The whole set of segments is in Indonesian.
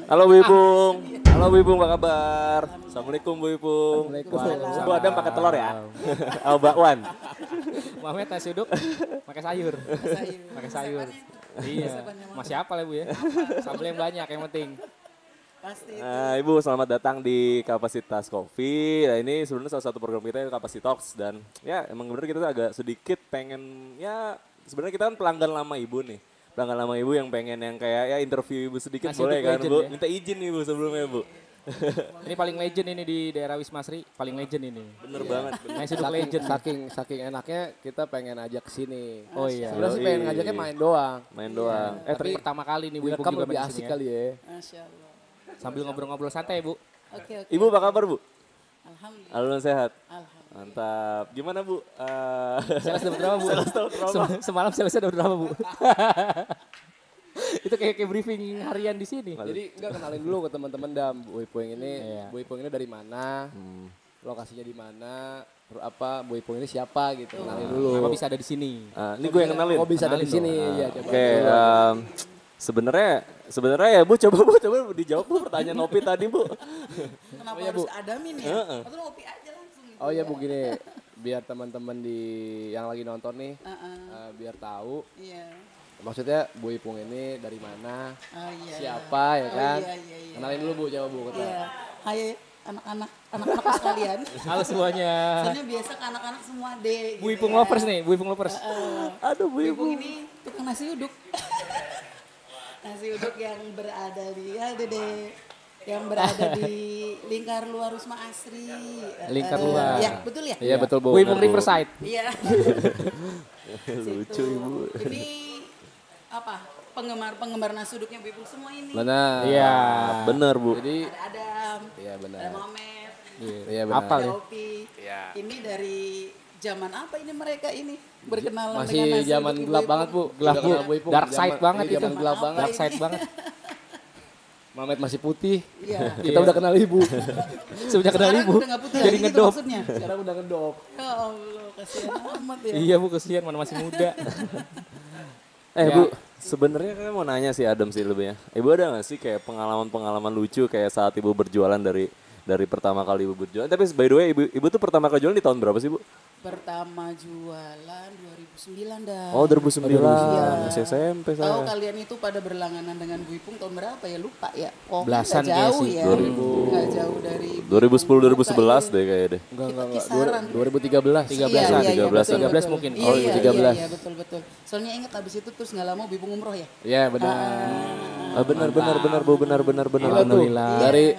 Halo Bu Ipung. Halo Bu Ipung, apa kabar? Assalamualaikum Bu Ipung. Waalaikumsalam. Bu Adam pakai telur ya? Oh bakwan. Mame nasi uduk pakai sayur. Pakai sayur. Iya. Masih apa lah Bu ya? Sambal yang banyak yang penting. Pasti. Nah, Ibu selamat datang di Kapasitas Coffee. Nah, ini sebenarnya salah satu program kita Kapasitas Talks dan ya emang bener kita tuh agak sedikit pengen ya sebenarnya kita kan pelanggan lama Ibu nih. Pelanggan lama Ibu yang pengen yang kayak ya interview Ibu sedikit Nasi boleh uduk kan legend Bu? ya? Minta izin nih Bu sebelumnya Bu. Ini paling legend ini di daerah Wismasri, paling legend ini. Bener banget. Nasi uduk legend. Saking enaknya kita pengen ajak ke sini. Oh iya. Sebenarnya sih pengen ngajaknya main doang. Main doang. Tapi pertama kali nih Bu Ipung Direkam juga lebih main di asik sini ya. kali ya. Masya Allah. Sambil ngobrol-ngobrol santai Bu. Oke. Ibu apa kabar Bu? Alhamdulillah. Alhamdulillah sehat. Alhamdulillah. Mantap. Gimana Bu? Sales dapat berapa Bu? Semalam sales dapat berapa Bu? Itu kayak briefing harian di sini. Jadi enggak kenalin dulu ke teman-teman Dam. Bu Ipung ini, Iya. Bu Ipung ini dari mana? Lokasinya di mana? Apa Bu Ipung ini siapa gitu. Kenalin dulu. Kenapa bisa ada di sini? Ini gue yang kenalin. Kok bisa ada di Kenalin sini? dong. Iya, coba. Oke, sebenarnya ya Bu coba dijawab Bu pertanyaan Nopi tadi Bu. Kenapa Oh iya, harus Bu. adamin ya? Atau ngopi aja langsung gitu. Oh ya Bu gini, biar teman-teman yang lagi nonton nih biar tahu. Iya. Maksudnya Bu Ipung ini dari mana? Oh iya. Siapa ya kan? Iya. Kenalin dulu Bu, coba Bu. Iya. Hai anak-anak sekalian. Halo semuanya. Soalnya biasa ke anak-anak semua deh. Bu Ipung lovers nih, Bu Ipung lovers. Aduh Bu Bu Ibu. Ipung ini tukang nasi uduk. Nasi uduk yang berada di Dede. Yang berada di lingkar luar Wisma Asri. Lingkar luar. Ya, betul ya? Iya betul Bu. Bu Ipung Riverside. Iya. Lucu Ibu. Ini apa? Penggemar nasi uduknya Bu Ipung semua ini. Benar. Iya. Bener Bu. Jadi Ada Adam, iya benar. ada Mamet, Iya benar. Apa ada ya? Opi. Ini dari zaman apa ini mereka ini berkenalan Masih dengan nasi zaman uduk Ibu gelap Ipung. banget Bu. Gelap, Udah Bu. kenal Ipung. Dark side banget ini itu. Zaman gelap Apa banget. Dark side banget. Mamet masih putih. Iya. Kita udah kenal Ibu. Semenjak kenal Sekarang Ibu. udah nggak putih Jadi lagi gitu ngedop. maksudnya. Sekarang udah ngedop. Ya Allah, kasihan amat ya. Iya Bu, kesian mana masih muda. Ya. Bu, sebenarnya kan mau nanya sih Adam sih lebihnya. Ibu ada nggak sih kayak pengalaman-pengalaman lucu kayak saat Ibu berjualan dari pertama kali Ibu berjualan. Tapi by the way Ibu tuh pertama kali jualan di tahun berapa sih Bu? Pertama jualan 2009 dah. Oh 2009, Iya. masih SMP Tahu saya. kalian itu pada berlangganan dengan Bu Ipung tahun berapa ya? Lupa ya. Oh, Belasan nggak jauh kayaknya sih. ya. 2000. Nggak jauh dari 2010 2011 deh kayaknya deh. Enggak. kisaran. 2013. 13-an. 13-an. 13 mungkin. Iya, Oh, iya, 13. Iya, betul. Soalnya ingat abis itu terus nggak lama Bu Ipung umroh ya. Iya benar. Benar Bu, benar. Gila tuh. Alhamdulillah. Dari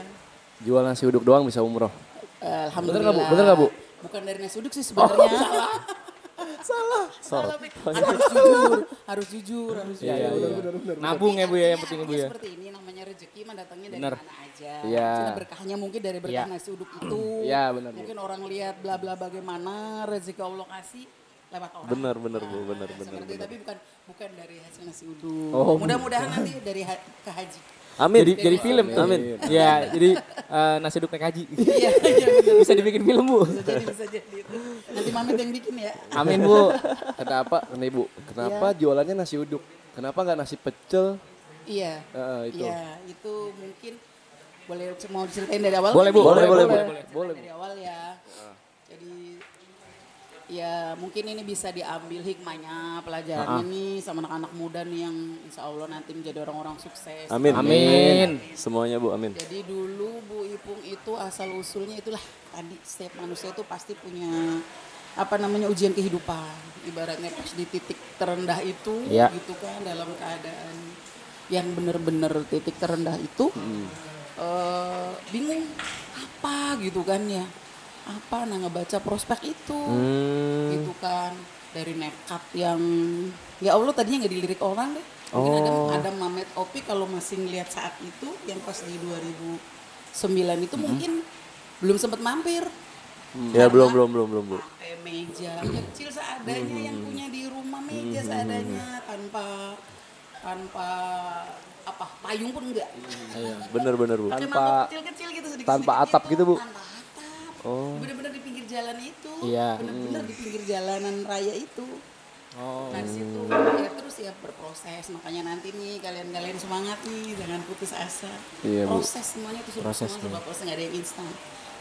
jual nasi uduk doang bisa umroh. Alhamdulillah. Bener nggak, Bu? Bukan dari nasi uduk sih sebenarnya. Salah. Pik. Harus jujur. Iya. Nabung ya Bu ya, yang penting Bu ya. Seperti ini namanya rezeki mah datangnya dari Bener. mana aja. Iya. Cuma berkahnya mungkin dari berkah Iya. nasi uduk itu. Iya, benar, Bu. Mungkin orang lihat bla bla bagaimana rezeki Allah kasih lewat orang. Benar Bu, benar. Seperti tapi bukan dari hasil nasi uduk. Oh, Mudah-mudahan nanti dari ke haji. Amin. Jadi film tuh. Amin. Ya, jadi nasi uduk naik haji. Iya benar. Bisa dibikin film Bu. Bisa jadi itu. Nanti Mamet yang bikin ya. Amin Bu. Kenapa? Ibu. Kenapa jualannya nasi uduk? Kenapa nggak nasi pecel? Iya. Itu. Iya, itu mungkin mau diceritain dari awal? Boleh, Bu. Boleh. Boleh. Dari awal ya. Jadi ya mungkin ini bisa diambil hikmahnya pelajaran ini sama anak-anak muda nih yang insya Allah nanti menjadi orang-orang sukses. Amin. Amin. Semuanya Bu, amin. Jadi dulu Bu Ipung itu asal usulnya itulah tadi setiap manusia itu pasti punya ujian kehidupan. Ibaratnya pas di titik terendah itu Ya. gitu kan dalam keadaan yang benar-benar titik terendah itu bingung apa gitu kan ya. Apa ngebaca prospek itu gitu kan dari nekat yang ya Allah tadinya nggak dilirik orang deh. Mungkin ada Mamet Opi kalau masih ngelihat saat itu yang pas di 2009 itu mungkin belum sempat mampir. Ya belum Bu. Pakai meja kecil seadanya yang punya di rumah meja seadanya tanpa payung pun enggak. Bener Bu. Pakai Tanpa- mangkok kecil-kecil gitu sedikit-sedikit tanpa atap gitu, Bu? Tanpa atap. Bener-bener di pinggir jalan itu. Iya. Bener-bener di pinggir jalanan raya itu. Nah di situ ya terus ya berproses, makanya nanti nih kalian semangat nih, jangan putus asa. Iya, Bu. Proses semuanya itu semua serba proses, nggak ada yang instan.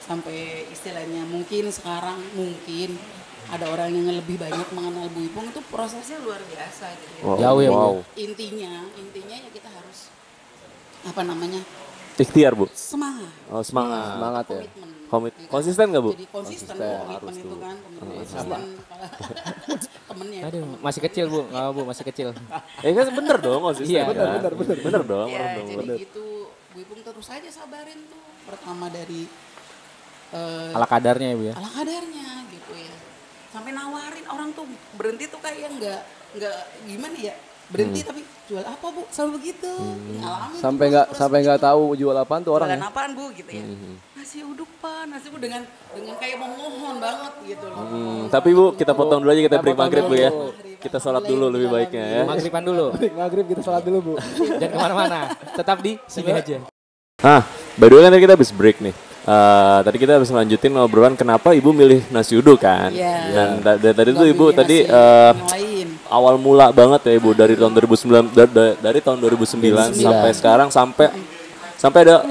Sampai istilahnya mungkin sekarang ada orang yang lebih banyak mengenal Bu Ipung, itu prosesnya luar biasa gitu. Jauh ya, Bu. Intinya ya kita harus apa namanya? Ikhtiar, Bu. Semangat. Oh, semangat. Semangat ya. Konsisten nggak, Bu? Jadi konsisten, komitmen itu kan, komitmen temennya. Aduh, masih kecil, Bu. Nggak, Bu, masih kecil. Kan bener dong konsisten. Iya, kan? Bener dong. Ya, bener dong. jadi gitu Bu Ipung terus aja sabarin tuh. Pertama dari Ala kadarnya ya, Bu ya. ala kadarnya gitu ya. Sampai nawarin orang tuh berhenti tuh kayak nggak gimana ya, berhenti tapi jual apa Bu, selalu begitu. Ngalamin Sampai nggak tahu jual apaan tuh orang. jualan apaan Bu gitu ya. Nasi uduk Pak, nasi uduk dengan kayak memohon banget gitu loh. Tapi Bu, kita potong dulu aja, kita break maghrib, Bu ya. Kita sholat dulu lebih baiknya ya. Maghriban dulu. Maghrib kita sholat dulu, Bu. Jangan kemana-mana. Tetap di sini aja. By the way kan tadi kita habis break nih. Tadi kita habis lanjutin ngobrolan kenapa Ibu milih nasi uduk kan. Iya. Dan dari tadi tuh Nggak Ibu pilih tadi nasi yang lain. awal mula banget ya Ibu dari tahun 2009 dari tahun 2009 sampai sekarang sampai ada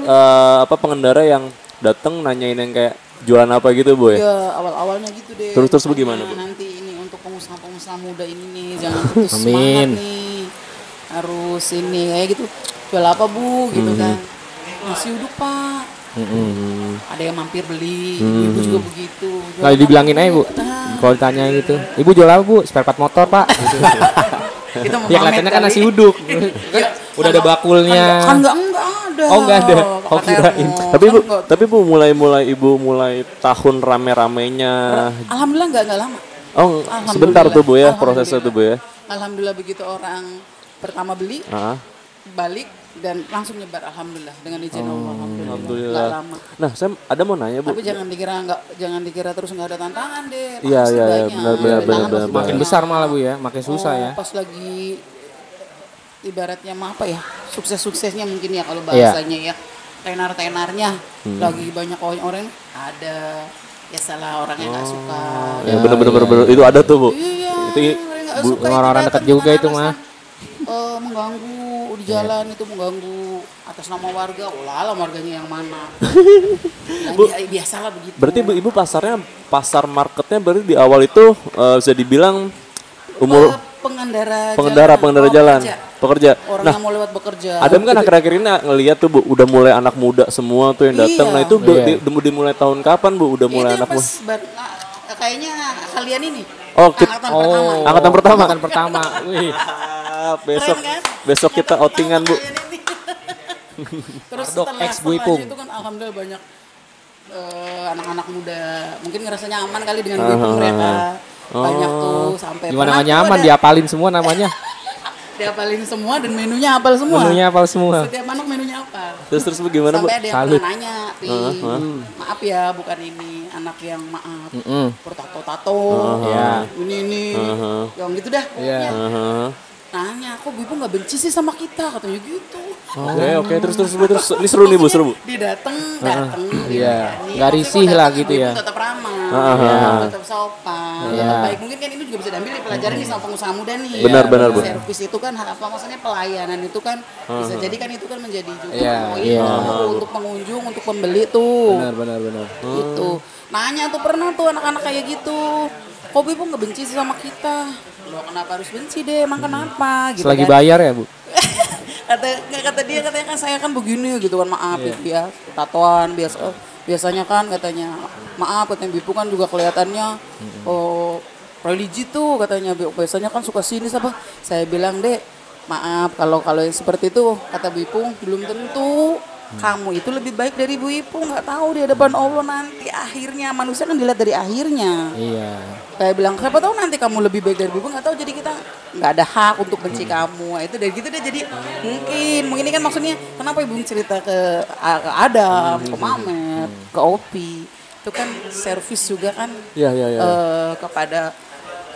pengendara yang datang nanyain yang kayak jualan apa gitu Bu ya. Ya awal-awalnya gitu deh. Terus bagaimana, Bu? Nanti ini untuk pengusaha-pengusaha muda ini nih, jangan putus semangat nih. Harus ini kayak gitu. Jual apa Bu gitu kan. Nasi uduk Pak. Ada yang mampir beli, ibu juga begitu. Kalau dibilangin aja, Bu. Kalau ditanya gitu, Ibu jual apa, Bu? Spare part motor, Pak. Gitu. Kita mau Ya kelihatannya kan nasi uduk. Kan udah ada bakulnya. Kan enggak ada. Oh, enggak ada. Oh, kirain. Tapi Bu mulai tahun rame-ramenya. Alhamdulillah enggak lama. Oh, Alhamdulillah. sebentar tuh Bu ya prosesnya tuh Bu ya. Alhamdulillah begitu orang pertama beli, balik dan langsung nyebar, alhamdulillah dengan izin Allah. Alhamdulillah. Nggak lama. Nah, saya ada mau nanya Bu. Tapi jangan dikira terus nggak ada tantangan deh. Iya, Pasti iya, banyak. benar. Makin besar malah, Bu ya, makin susah ya. Pas lagi ibaratnya apa ya, sukses-suksesnya mungkin ya kalau bahasanya ya, tenar-tenarnya lagi banyak orang ada ya salah orang yang nggak suka. Ya benar itu ada tuh Bu. Iya. Itu orang-orang dekat juga itu mah. Mengganggu di jalan itu, mengganggu atas nama warga. Lah warganya yang mana? Biasalah begitu. Berarti Ibu pasar marketnya berarti di awal itu bisa dibilang umur pengendara jalan, pekerja. Orang yang mau lewat bekerja. Adam kan akhir-akhir ini ngelihat tuh Bu, udah mulai anak muda semua tuh yang datang. Nah itu dimulai tahun kapan Bu? Udah mulai anak muda? Kayaknya kalian ini. Angkatan pertama. Wih. Besok kita outingan Bu. Terus setelah itu kan alhamdulillah banyak anak-anak muda mungkin ngerasa nyaman kali dengan Bu Ipung mereka. Banyak tuh sampai gimana nggak nyaman, diapalin semua namanya. Diapalin semua dan menunya hafal semua. Setiap anak menunya hafal. Terus bagaimana Bu? Sampai ada yang pernah nanya, maaf ya bukan ini anak yang maaf bertato-tato, ini, yang gitu dah. Nanya, kok Bu Ipung nggak benci sih sama kita, katanya gitu. Oke, terus ini seru nih Bu, seru Bu. Dia datang, nggak risih lah gitu ya. Tetap ramah, tetap sopan, tetap baik. Mungkin kan ini juga bisa diambil pelajaran nih sama pengusaha muda nih. Benar Bu. Servis itu kan maksudnya pelayanan itu kan bisa jadi kan itu kan menjadi juga untuk pengunjung, untuk pembeli tuh. Benar. Gitu. Nanya tuh pernah tuh anak-anak kayak gitu. Kok Bu Ipung nggak benci sih sama kita? Loh kenapa harus benci deh? Emang kenapa? Gitu Selagi kan. bayar ya Bu? kata dia katanya kan saya kan begini gitu kan, maaf ya tatoan biasanya kan katanya maaf katanya Bu Ipung kan juga kelihatannya religi tuh katanya biasanya kan suka sinis apa. Saya bilang deh maaf kalau yang seperti itu kata Bu Ipung belum tentu kamu itu lebih baik dari Bu Ipung, nggak tahu di hadapan Allah nanti akhirnya manusia kan dilihat dari akhirnya. Iya. Kayak bilang siapa tahu nanti kamu lebih baik dari Bu Ipung, nggak tahu jadi kita nggak ada hak untuk benci kamu. Itu dari gitu deh jadi mungkin ini kan maksudnya kenapa Ibu cerita ke Adam, ke Mamet, ke Opi itu kan servis juga kan kepada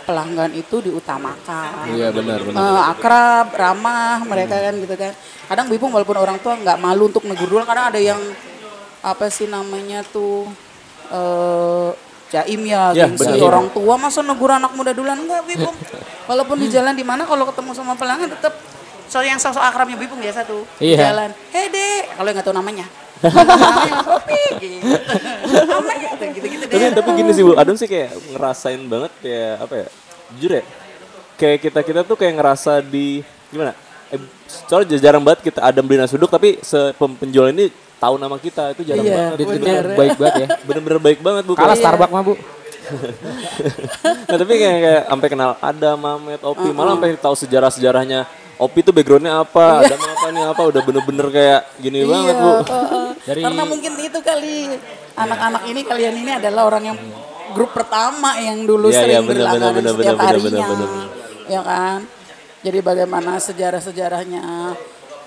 pelanggan itu diutamakan. Iya benar. Akrab, ramah mereka kan gitu kan. Kadang Bu Ipung walaupun orang tua nggak malu untuk negur dulu, kadang ada yang apa sih namanya tuh jaim ya, Ya, gengsi bener. orang tua masa negur anak muda duluan enggak Bipung. Walaupun di jalan di mana kalau ketemu sama pelanggan tetap yang sosok akrabnya Bipung biasa tuh di Iya. jalan. Hei Dek, kalau yang nggak tahu namanya. Namanya Mas Ropi gitu. Namanya gitu-gitu deh. Tapi gini sih Bu, Adam sih kayak ngerasain banget kayak apa ya? Jujur ya. Kayak kita tuh kayak ngerasa di gimana? Soalnya jarang banget kita Adam beli nasi uduk tapi penjual ini tahu nama kita itu jarang banget. Duitnya baik banget ya. Bener-bener baik banget Bu. Kalah Kayak- Starbucks mah Bu. Nah, tapi kayak sampai kenal Adam, Mamet, Opi, malah sampai tahu sejarah-sejarahnya. Opi tuh backgroundnya apa, Adam apa nih apa, udah bener-bener kayak gini banget Bu. Dari- Karena mungkin itu kali anak-anak ini kalian ini adalah orang yang grup pertama yang dulu Iya, sering iya, bener, berlangganan bener, setiap bener, harinya, bener. ya kan? Jadi bagaimana sejarah-sejarahnya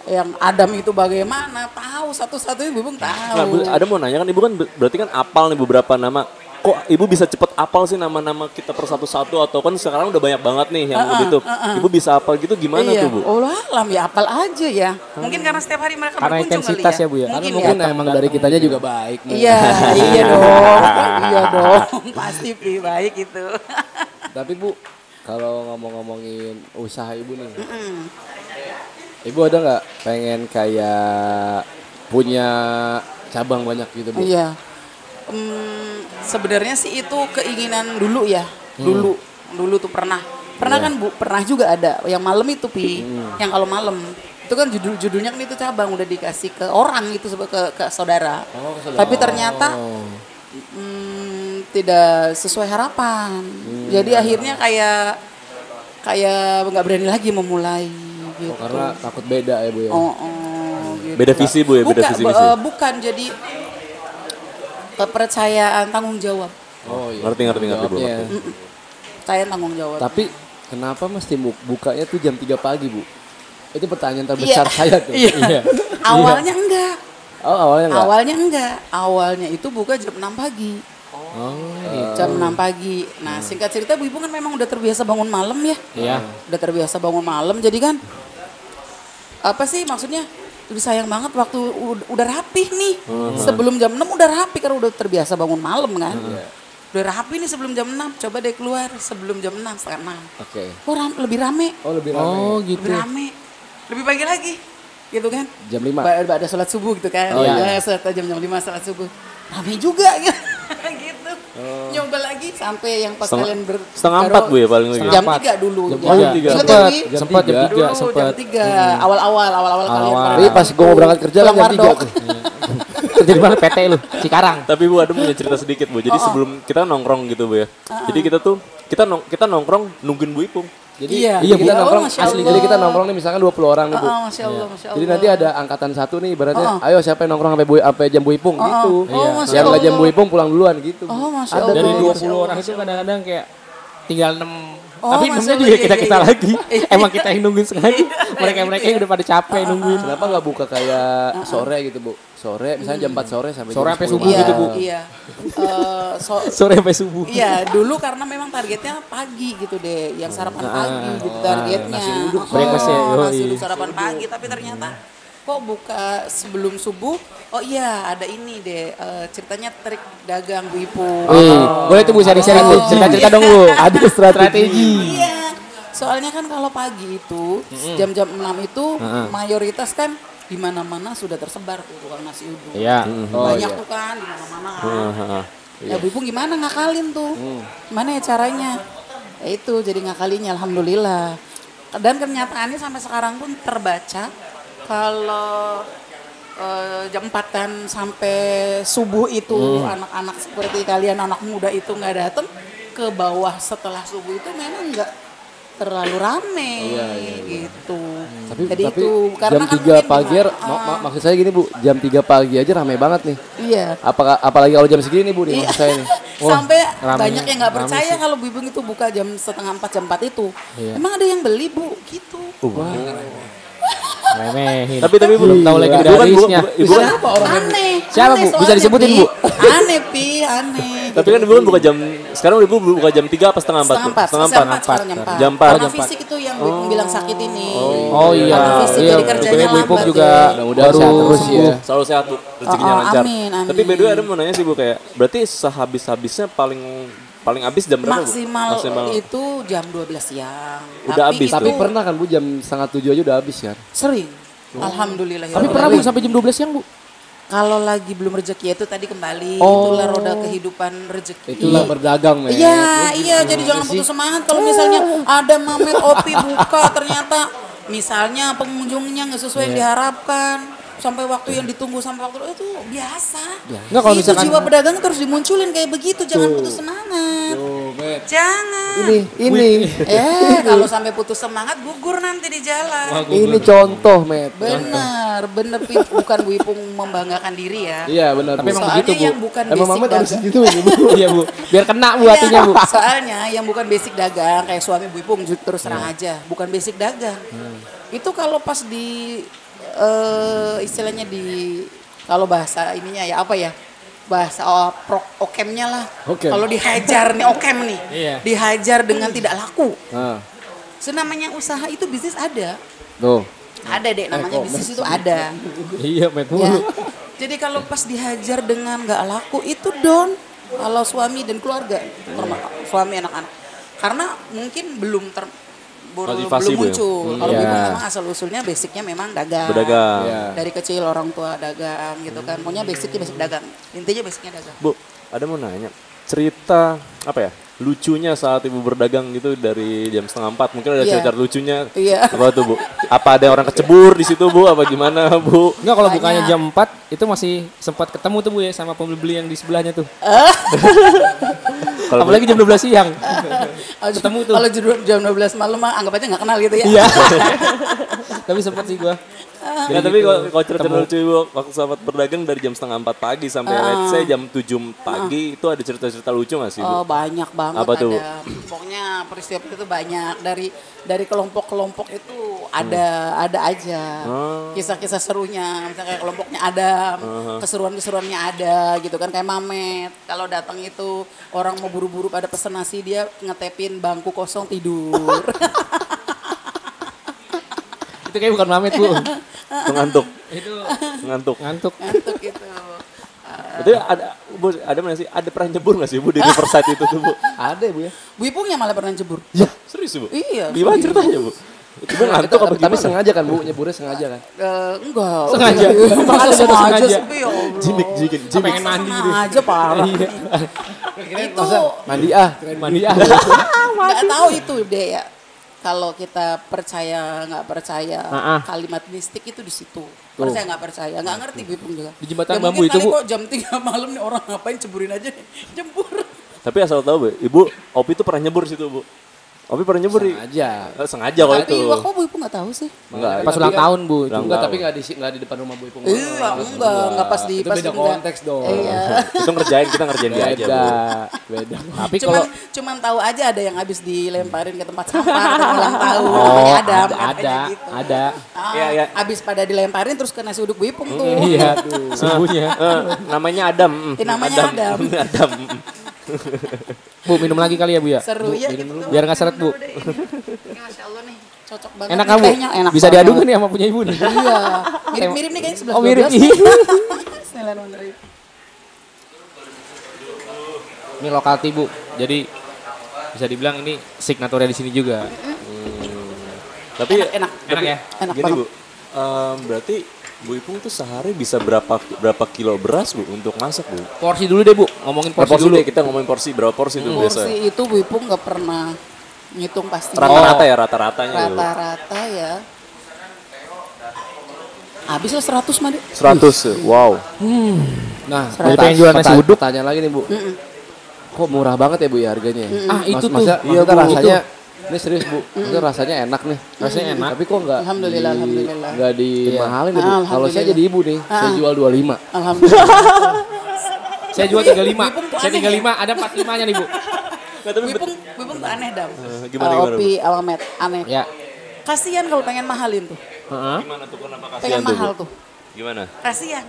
yang Adam itu bagaimana tahu satu-satu ibu tahu. Nah, Adam mau nanya kan ibu kan berarti kan apal nih beberapa nama. Kok ibu bisa cepet apal sih nama-nama kita per satu-satu atau kan sekarang udah banyak banget nih yang gitu. Ibu bisa apal gitu gimana Iya. tuh Bu? Oh alam ya apal aja ya. Mungkin karena setiap hari mereka Karena berkunjung intensitas kali ya, Bu, ya? Mungkin Mungkin ya. emang dari kitanya juga baik. Mu. Iya, iya dong. Iya dong. Pasti Pi, baik itu. Tapi Bu, kalau ngomongin usaha ibu nih, ibu ada nggak pengen kayak punya cabang banyak gitu Bu? Iya. Sebenarnya sih itu keinginan dulu ya. Dulu tuh pernah. Pernah kan Bu, pernah juga ada yang malam itu Pi. Yang kalau malam itu kan judulnya kan itu cabang udah dikasih ke orang itu ke saudara. Oh, ke saudara. Tapi ternyata tidak sesuai harapan. Jadi akhirnya kayak nggak berani lagi memulai gitu. Oh, karena takut beda ya Bu ya? Gitu. Beda visi Bu ya, beda visi misi. Bukan jadi kepercayaan tanggung jawab. Oh iya. Ngerti Bu. Jawabnya. Saya tanggung jawab. Tapi kenapa mesti bukanya tuh jam 3 pagi Bu? Itu pertanyaan terbesar Iya. saya tuh. Iya. Awalnya enggak. Oh awalnya enggak? Awalnya enggak. Awalnya itu buka jam 6 pagi. Jam 6 pagi. Nah, singkat cerita Bu Ibu kan memang udah terbiasa bangun malam ya. Iya. Udah terbiasa bangun malam jadi kan apa sih maksudnya? Udah sayang banget waktu udah rapih nih. Sebelum jam 6 udah rapi karena udah terbiasa bangun malam kan. Udah rapi nih sebelum jam 6. Coba deh keluar sebelum jam 6, setengah 6. Oke. Oh lebih rame. Oh lebih rame. Oh gitu. Lebih rame. Lebih pagi lagi. Gitu kan. Jam 5. Ada sholat subuh gitu kan. Oh, iya. Setelah jam 5 sholat subuh. Rame juga gitu. gitu. Nyoba lagi sampai yang pas kalian Setengah 4 Bu ya paling lagi. Jam Empat. 3 dulu. Jam Ingat tiga. ya, Sempat, Wi? sempat jam 3, Dulu sempat. jam 3. Awal-awal kalian Awal. pada Tapi pas gue mau berangkat kerja kan pulang jam 3 Wardok. tuh. Kerja di mana PT lu? Cikarang. Tapi Bu Adam punya cerita sedikit Bu. Jadi sebelum kita nongkrong gitu Bu ya. Jadi kita nongkrong nungguin Bu Ipung. Jadi Iya. kita Iya. nongkrong Oh, Masya asli. Allah. Jadi kita nongkrong nih misalkan 20 orang nih Bu. Masya Allah, Masya Allah. Jadi nanti ada angkatan satu nih ibaratnya, ayo siapa yang nongkrong sampai jam Bu Ipung gitu. Oh, Masya Yang nggak jam Allah. Bu Ipung pulang duluan gitu. Oh, Masya Ada Allah. Dari tuh. 20 orang itu kadang-kadang kayak tinggal 6. Oh, Tapi Masya 6-nya Allah, juga iya, kita iya. lagi. Emang kita yang nungguin sengaja. Mereka-mereka yang udah pada capek nungguin. Kenapa nggak buka kayak sore gitu Bu? Sore misalnya jam 4 sore sampai Sore jam sampai 10 subuh Iya, gitu, Bu. Iya. Sore sampai subuh. Iya, dulu karena memang targetnya pagi gitu deh, yang sarapan pagi gitu targetnya. nasi uduk, breakfast ya, Nasi yoi. uduk sarapan pagi, tapi ternyata kok buka sebelum subuh? Oh iya, ada ini deh, ceritanya trik dagang Bu Ipu. Wih, boleh tuh Bu sharing-sharing tuh. Cerita-cerita dong Bu. Ada strategi. Iya. Soalnya kan kalau pagi itu jam-jam 6 itu mayoritas kan di mana-mana sudah tersebar tuh tukang nasi uduk. Iya. Banyak tuh kan di mana-mana. Ya Bu Ipung gimana ngakalin tuh? Gimana ya caranya? Ya itu jadi ngakalinya alhamdulillah. Dan kenyataannya sampai sekarang pun terbaca kalau jam 4-an sampai subuh itu anak-anak seperti kalian anak muda itu nggak datang ke bawah setelah subuh itu memang nggak terlalu rame gitu. Jadi Tapi itu jam kan 3 mungkin pagi, maksud saya gini Bu, jam 3 pagi aja rame banget nih. iya. Apalagi kalau jam segini nih Bu, nih maksud saya nih. Sampai rame- banyak yang nggak rame percaya sih. kalau Bibung itu buka jam setengah 4 jam 4 itu. Emang ada yang beli Bu gitu. Remehin. Tapi Bu belum tahu lagi Ibu kan, Bu, garisnya. Ibu kan Aneh. Siapa, aneh Bu? Bisa soalnya, disebutin, Pi. Bu? Aneh Pi. Lebih aneh. Tapi kan ibu kan buka jam, sekarang ibu buka jam 3 apa setengah 4? Setengah 4. Setengah Jam 4. 4 sekarang jam 4. Jam 4. Karena fisik itu yang Bu Ipung bilang sakit ini. Oh iya. Karena fisik Iya, jadi kerjanya Bu Ipung lambat juga ya. Mudah-mudahan baru sehat terus ya. Selalu sehat Bu, rezekinya lancar. Amin, amin. Tapi by the way ada mau nanya sih Bu, kayak berarti sehabis-habisnya paling habis jam berapa Bu? Maksimal itu jam 12 siang. Udah habis itu Tapi pernah kan Bu jam 6:30 aja udah habis kan? sering. Alhamdulillah. Tapi pernah Bu sampai jam 12 siang Bu? Kalau lagi belum rezeki itu tadi kembali, Oh. itulah roda kehidupan rezeki. Itulah berdagang men. Iya, jadi jangan putus semangat kalau misalnya ada Mamet Opi buka ternyata misalnya pengunjungnya nggak sesuai yang diharapkan. Sampai waktu yang ditunggu sampai waktu itu biasa. Enggak, kalau Itu misalkan- jiwa pedagang terus dimunculin kayak begitu, jangan putus semangat. Tuh, Met. Jangan. Ini Kalau sampai putus semangat gugur nanti di jalan. ini contoh, Met. Benar, Pi. Bukan Bu Ipung membanggakan diri ya. Iya benar. Tapi Bu. emang Soalnya begitu, Bu. yang bukan Emang basic Mamet harus dagang. gitu ini Bu. Iya Bu, biar kena Bu hatinya Bu. Soalnya yang bukan basic dagang kayak suami Bu Ipung terus terang aja, bukan basic dagang. Itu kalau pas di istilahnya di kalau bahasa ininya ya apa ya? Bahasa okemnya lah. Okem. Kalau dihajar nih okem nih. Iya. Dihajar dengan tidak laku. Nah, Senamanya usaha itu bisnis ada. tuh. Ada deh namanya bisnis itu ada. Iya, Met Ya. mulu. Jadi kalau pas dihajar dengan nggak laku itu down kalau suami dan keluarga, suami anak-anak. Karena mungkin belum Motivasi, belum Bu, ya? muncul. Kalau Iya. Ibu memang asal usulnya basicnya memang dagang. Berdagang. Iya. Dari kecil orang tua dagang gitu kan. Maunya basicnya basic dagang. Intinya basicnya dagang. Bu, ada mau nanya, cerita apa ya? Lucunya saat ibu berdagang gitu dari jam 3:30 mungkin ada Iya. cerita lucunya. Iya. Apa tuh Bu? Apa ada orang kecebur di situ Bu? Apa gimana Bu? Enggak, kalau Banyak. bukanya jam 4 itu masih sempat ketemu tuh Bu ya sama pembeli yang di sebelahnya tuh. Kalau Apalagi jam 12 siang. Ketemu tuh. Kalau jam 12 malam mah anggap aja nggak kenal gitu ya. Iya. Tapi sempat sih gua. Nggak, tapi kalau cerita lucu Ibu, waktu sahabat berdagang dari jam 3:30 pagi sampai let's say jam 7 pagi itu ada cerita-cerita lucu nggak sih Bu? Oh banyak banget Apa tuh, Bu? ada. Pokoknya peristiwa itu banyak dari kelompok-kelompok itu ada aja. Kisah-kisah serunya, misalnya kayak kelompoknya ada, keseruan-keseruannya ada gitu kan kayak Mamet. Kalau datang itu orang mau buru-buru pada pesen nasi dia ngetepin bangku kosong tidur. Itu kayak bukan Mamet Bu. Ngantuk, Itu ngantuk. ngantuk. Ngantuk gitu. Berarti ada mana sih? Ada pernah nyebur nggak sih Bu di Riverside itu tuh Bu? Ada Bu ya. Bu Ipungnya malah pernah jebur. Serius Bu? Iya, Gimana serius. ceritanya Bu? Coba ngantuk apa Tapi gimana? sengaja kan Bu, nyeburnya sengaja kan. Enggak. Sengaja. Emang ada Masa sengaja sengaja? sih, ya Allah. Jinik. Pengen mandi gitu. Sengaja parah. Iya. Itu Mandi ah. Mandi ah. nggak tahu itu deh ya. Kalau kita percaya nggak percaya kalimat mistik itu di situ. Percaya nggak percaya, nggak ngerti Bu Ipung juga. Di jembatan Ya bambu mungkin itu, kali Bu. kok jam 3 malam nih orang ngapain ceburin aja nih. Jembur. Tapi asal tahu Bu, Ibu Opi tuh pernah nyebur situ Bu. Opi pernah nyebur di Sengaja. sengaja kalau itu. Tapi kok Bu Ipung nggak tahu sih? Enggak. Pas ulang tahun Bu. Ulang Enggak, tahun. tapi enggak di depan rumah Bu Ipung. Iya, enggak pas di Itu pas beda enggak. konteks dong. Iya. Itu kita ngerjain dia aja Bu. Beda. Tapi kalau Cuman tahu aja ada yang habis dilemparin ke tempat sampah atau ulang tahun. Namanya Adam, katanya ada, gitu. ada. Iya, iya. Habis pada dilemparin terus ke nasi uduk Bu Ipung tuh. Iya, sembuhnya. Namanya Adam. Namanya Adam. Adam. Bu, minum lagi kali ya Bu ya? Seru ya gitu. Biar nggak seret, Bu. Ini Masya Allah nih, cocok banget. Enak nih kamu? kayaknya, enak Bisa banget. diadu nih sama punya ibu nih? Iya, mirip-mirip nih kayaknya 11-12. Oh, mirip. Bismillahirrahmanirrahim. Ini lokal tea, Bu. Jadi bisa dibilang ini signaturnya di sini juga. Tapi Enak. Enak ya? Enak gini banget. Bu, berarti Bu Ipung tuh sehari bisa berapa kilo beras Bu untuk masak Bu? Porsi dulu deh, Bu. Ngomongin porsi, dulu. deh, kita ngomongin porsi, berapa porsi itu biasa? Porsi itu Bu Ipung nggak pernah ngitung pasti. Rata-rata ya, rata-ratanya Bu. Rata-rata ya. Habis lah 100 mah deh. 100, wow. Nah, dari pengen jualan nasi uduk. Tanya lagi nih Bu. Kok murah banget ya Bu ya harganya? Ah, itu tuh. Masa, Iya, masa Bu, rasanya, ini serius Bu, itu rasanya enak nih. Rasanya enak. Tapi kok enggak Alhamdulillah, alhamdulillah. Enggak dimahalin nih Bu. Alhamdulillah. Kalau saya jadi ibu nih, saya jual 25. Alhamdulillah. Saya jual 35. Ipung tuh Saya aneh 35, ada 45-nya nih, Bu. Bu Ipung tuh aneh Dam. Gimana? Opi, Alamet, aneh. Ya. Kasian kalau pengen mahalin tuh. Heeh. Gimana tuh, kenapa Pengen kasihan tuh Bu? mahal tuh. Gimana? Kasian.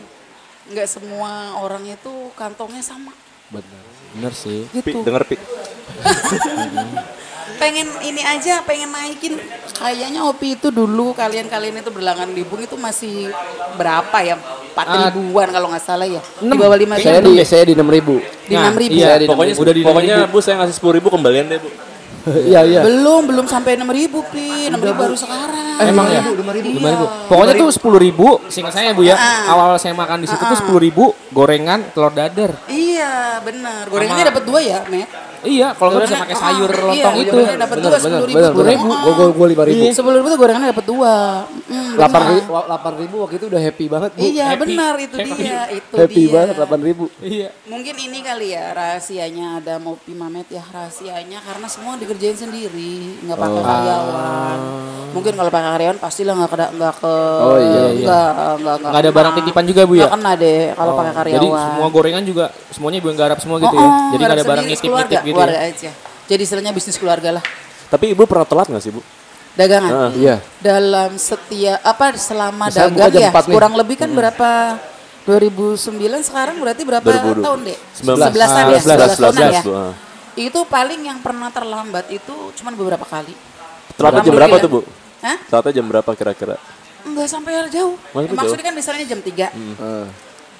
Nggak semua orang itu kantongnya sama. Bener sih. Pi, Gitu. denger Pi. Pengen ini aja, pengen naikin. Kayaknya Opi itu dulu kalian itu berlangganan libung itu masih berapa ya? 4 ribuan kalau nggak salah ya. Di bawah 5 Saya ribu. di 6.000. Di 6.000. Iya, Saya di pokoknya 6.000. Udah di pokoknya 6.000. Bu saya ngasih 10.000 kembalian deh Bu. Iya. Belum sampai 6.000 Pi. 6.000 baru sekarang. Emang ya? 5.000. Pokoknya tuh 10.000, seingat saya Bu ya. Awal saya makan di situ tuh 10.000 gorengan telur dadar. Iya, benar. Gorengannya dapat 2 ya, Met? Iya, kalau nggak bisa pakai sayur lontong iya, itu. gorengannya dapat 2 10.000. 10.000. Gue 5.000. 10.000 tuh gorengannya dapat 2. 8.000 waktu itu udah happy banget Bu. Iya, Happy. benar itu Happy. dia, itu Happy dia. banget 8.000. Iya. Mungkin ini kali ya rahasianya ada Opi Mamet ya rahasianya karena semua dikerjain sendiri, nggak pakai karyawan. Mungkin kalau pakai karyawan pastilah nggak ke Oh, iya. Nggak ada barang titipan juga Bu ya? Nggak kena deh kalau pakai karyawan. Jadi semua gorengan juga semuanya Ibu yang garap semua gitu ya. Jadi nggak ada barang nitip-nitip gitu keluarga ya. aja. Jadi istilahnya bisnis keluarga lah. Tapi Ibu pernah telat gak sih Bu? Dagangan. Iya. Dalam selama Misalnya buka dagang jam ya 4 nih. kurang lebih kan berapa 2009 sekarang berarti berapa 2020. tahun deh? 11-an ya, 11 tahunan 11 ya. Bu. Itu paling yang pernah terlambat itu cuman beberapa kali. Telatnya jam berapa tuh Bu? Hah? Telatnya jam berapa kira-kira? Enggak sampai jauh. Maksudnya Maksudnya kan misalnya jam 3,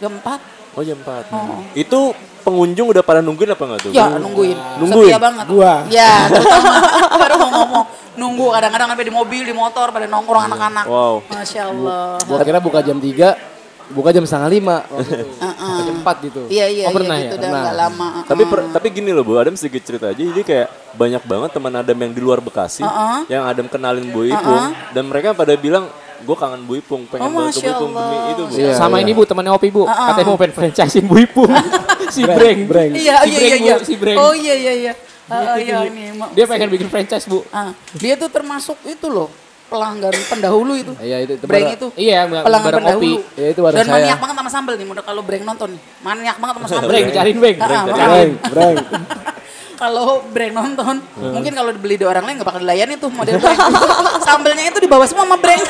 jam 4. Oh jam 4. Itu pengunjung udah pada nungguin apa enggak tuh? Ya nungguin. Nungguin? Setia banget. Gua. Ya terutama baru mau ngomong. Nunggu kadang-kadang sampai di mobil, di motor, pada nongkrong anak-anak. Wow. Masya Allah. Gua kira buka jam 3, buka jam 4:30 waktu itu. Jam 4 gitu. Iya, pernah gitu ya? udah Pernah. nggak lama. Tapi gini loh Bu, Adam sedikit cerita aja. Jadi kayak banyak banget teman Adam yang di luar Bekasi yang Adam kenalin Bu Ipung dan mereka pada bilang gue kangen Bu Ipung, pengen banget ke Bu Masya Ipung demi Allah. itu Bu. Iya. Sama ini Bu, temannya Opi Bu. Katanya mau pengen franchisein Bu Ipung. Si Breng. Iya, Si Breng, Bu, si Breng. Oh iya. Iya ini. Dia pengen bikin franchise Bu. Dia tuh termasuk itu loh pelanggan pendahulu itu. Iya, itu Breng barang- itu. Iya, pelanggan bareng pendahulu. Opi. Iya, itu bareng Dan saya. maniak banget sama sambel nih. Mudah kalau Breng nonton nih. Maniak banget sama sambel. Breng, cariin Breng. Breng. Kalau Breng nonton, mungkin kalau dibeli di orang lain nggak bakal dilayani tuh model Breng. Sambelnya itu dibawa semua sama Breng.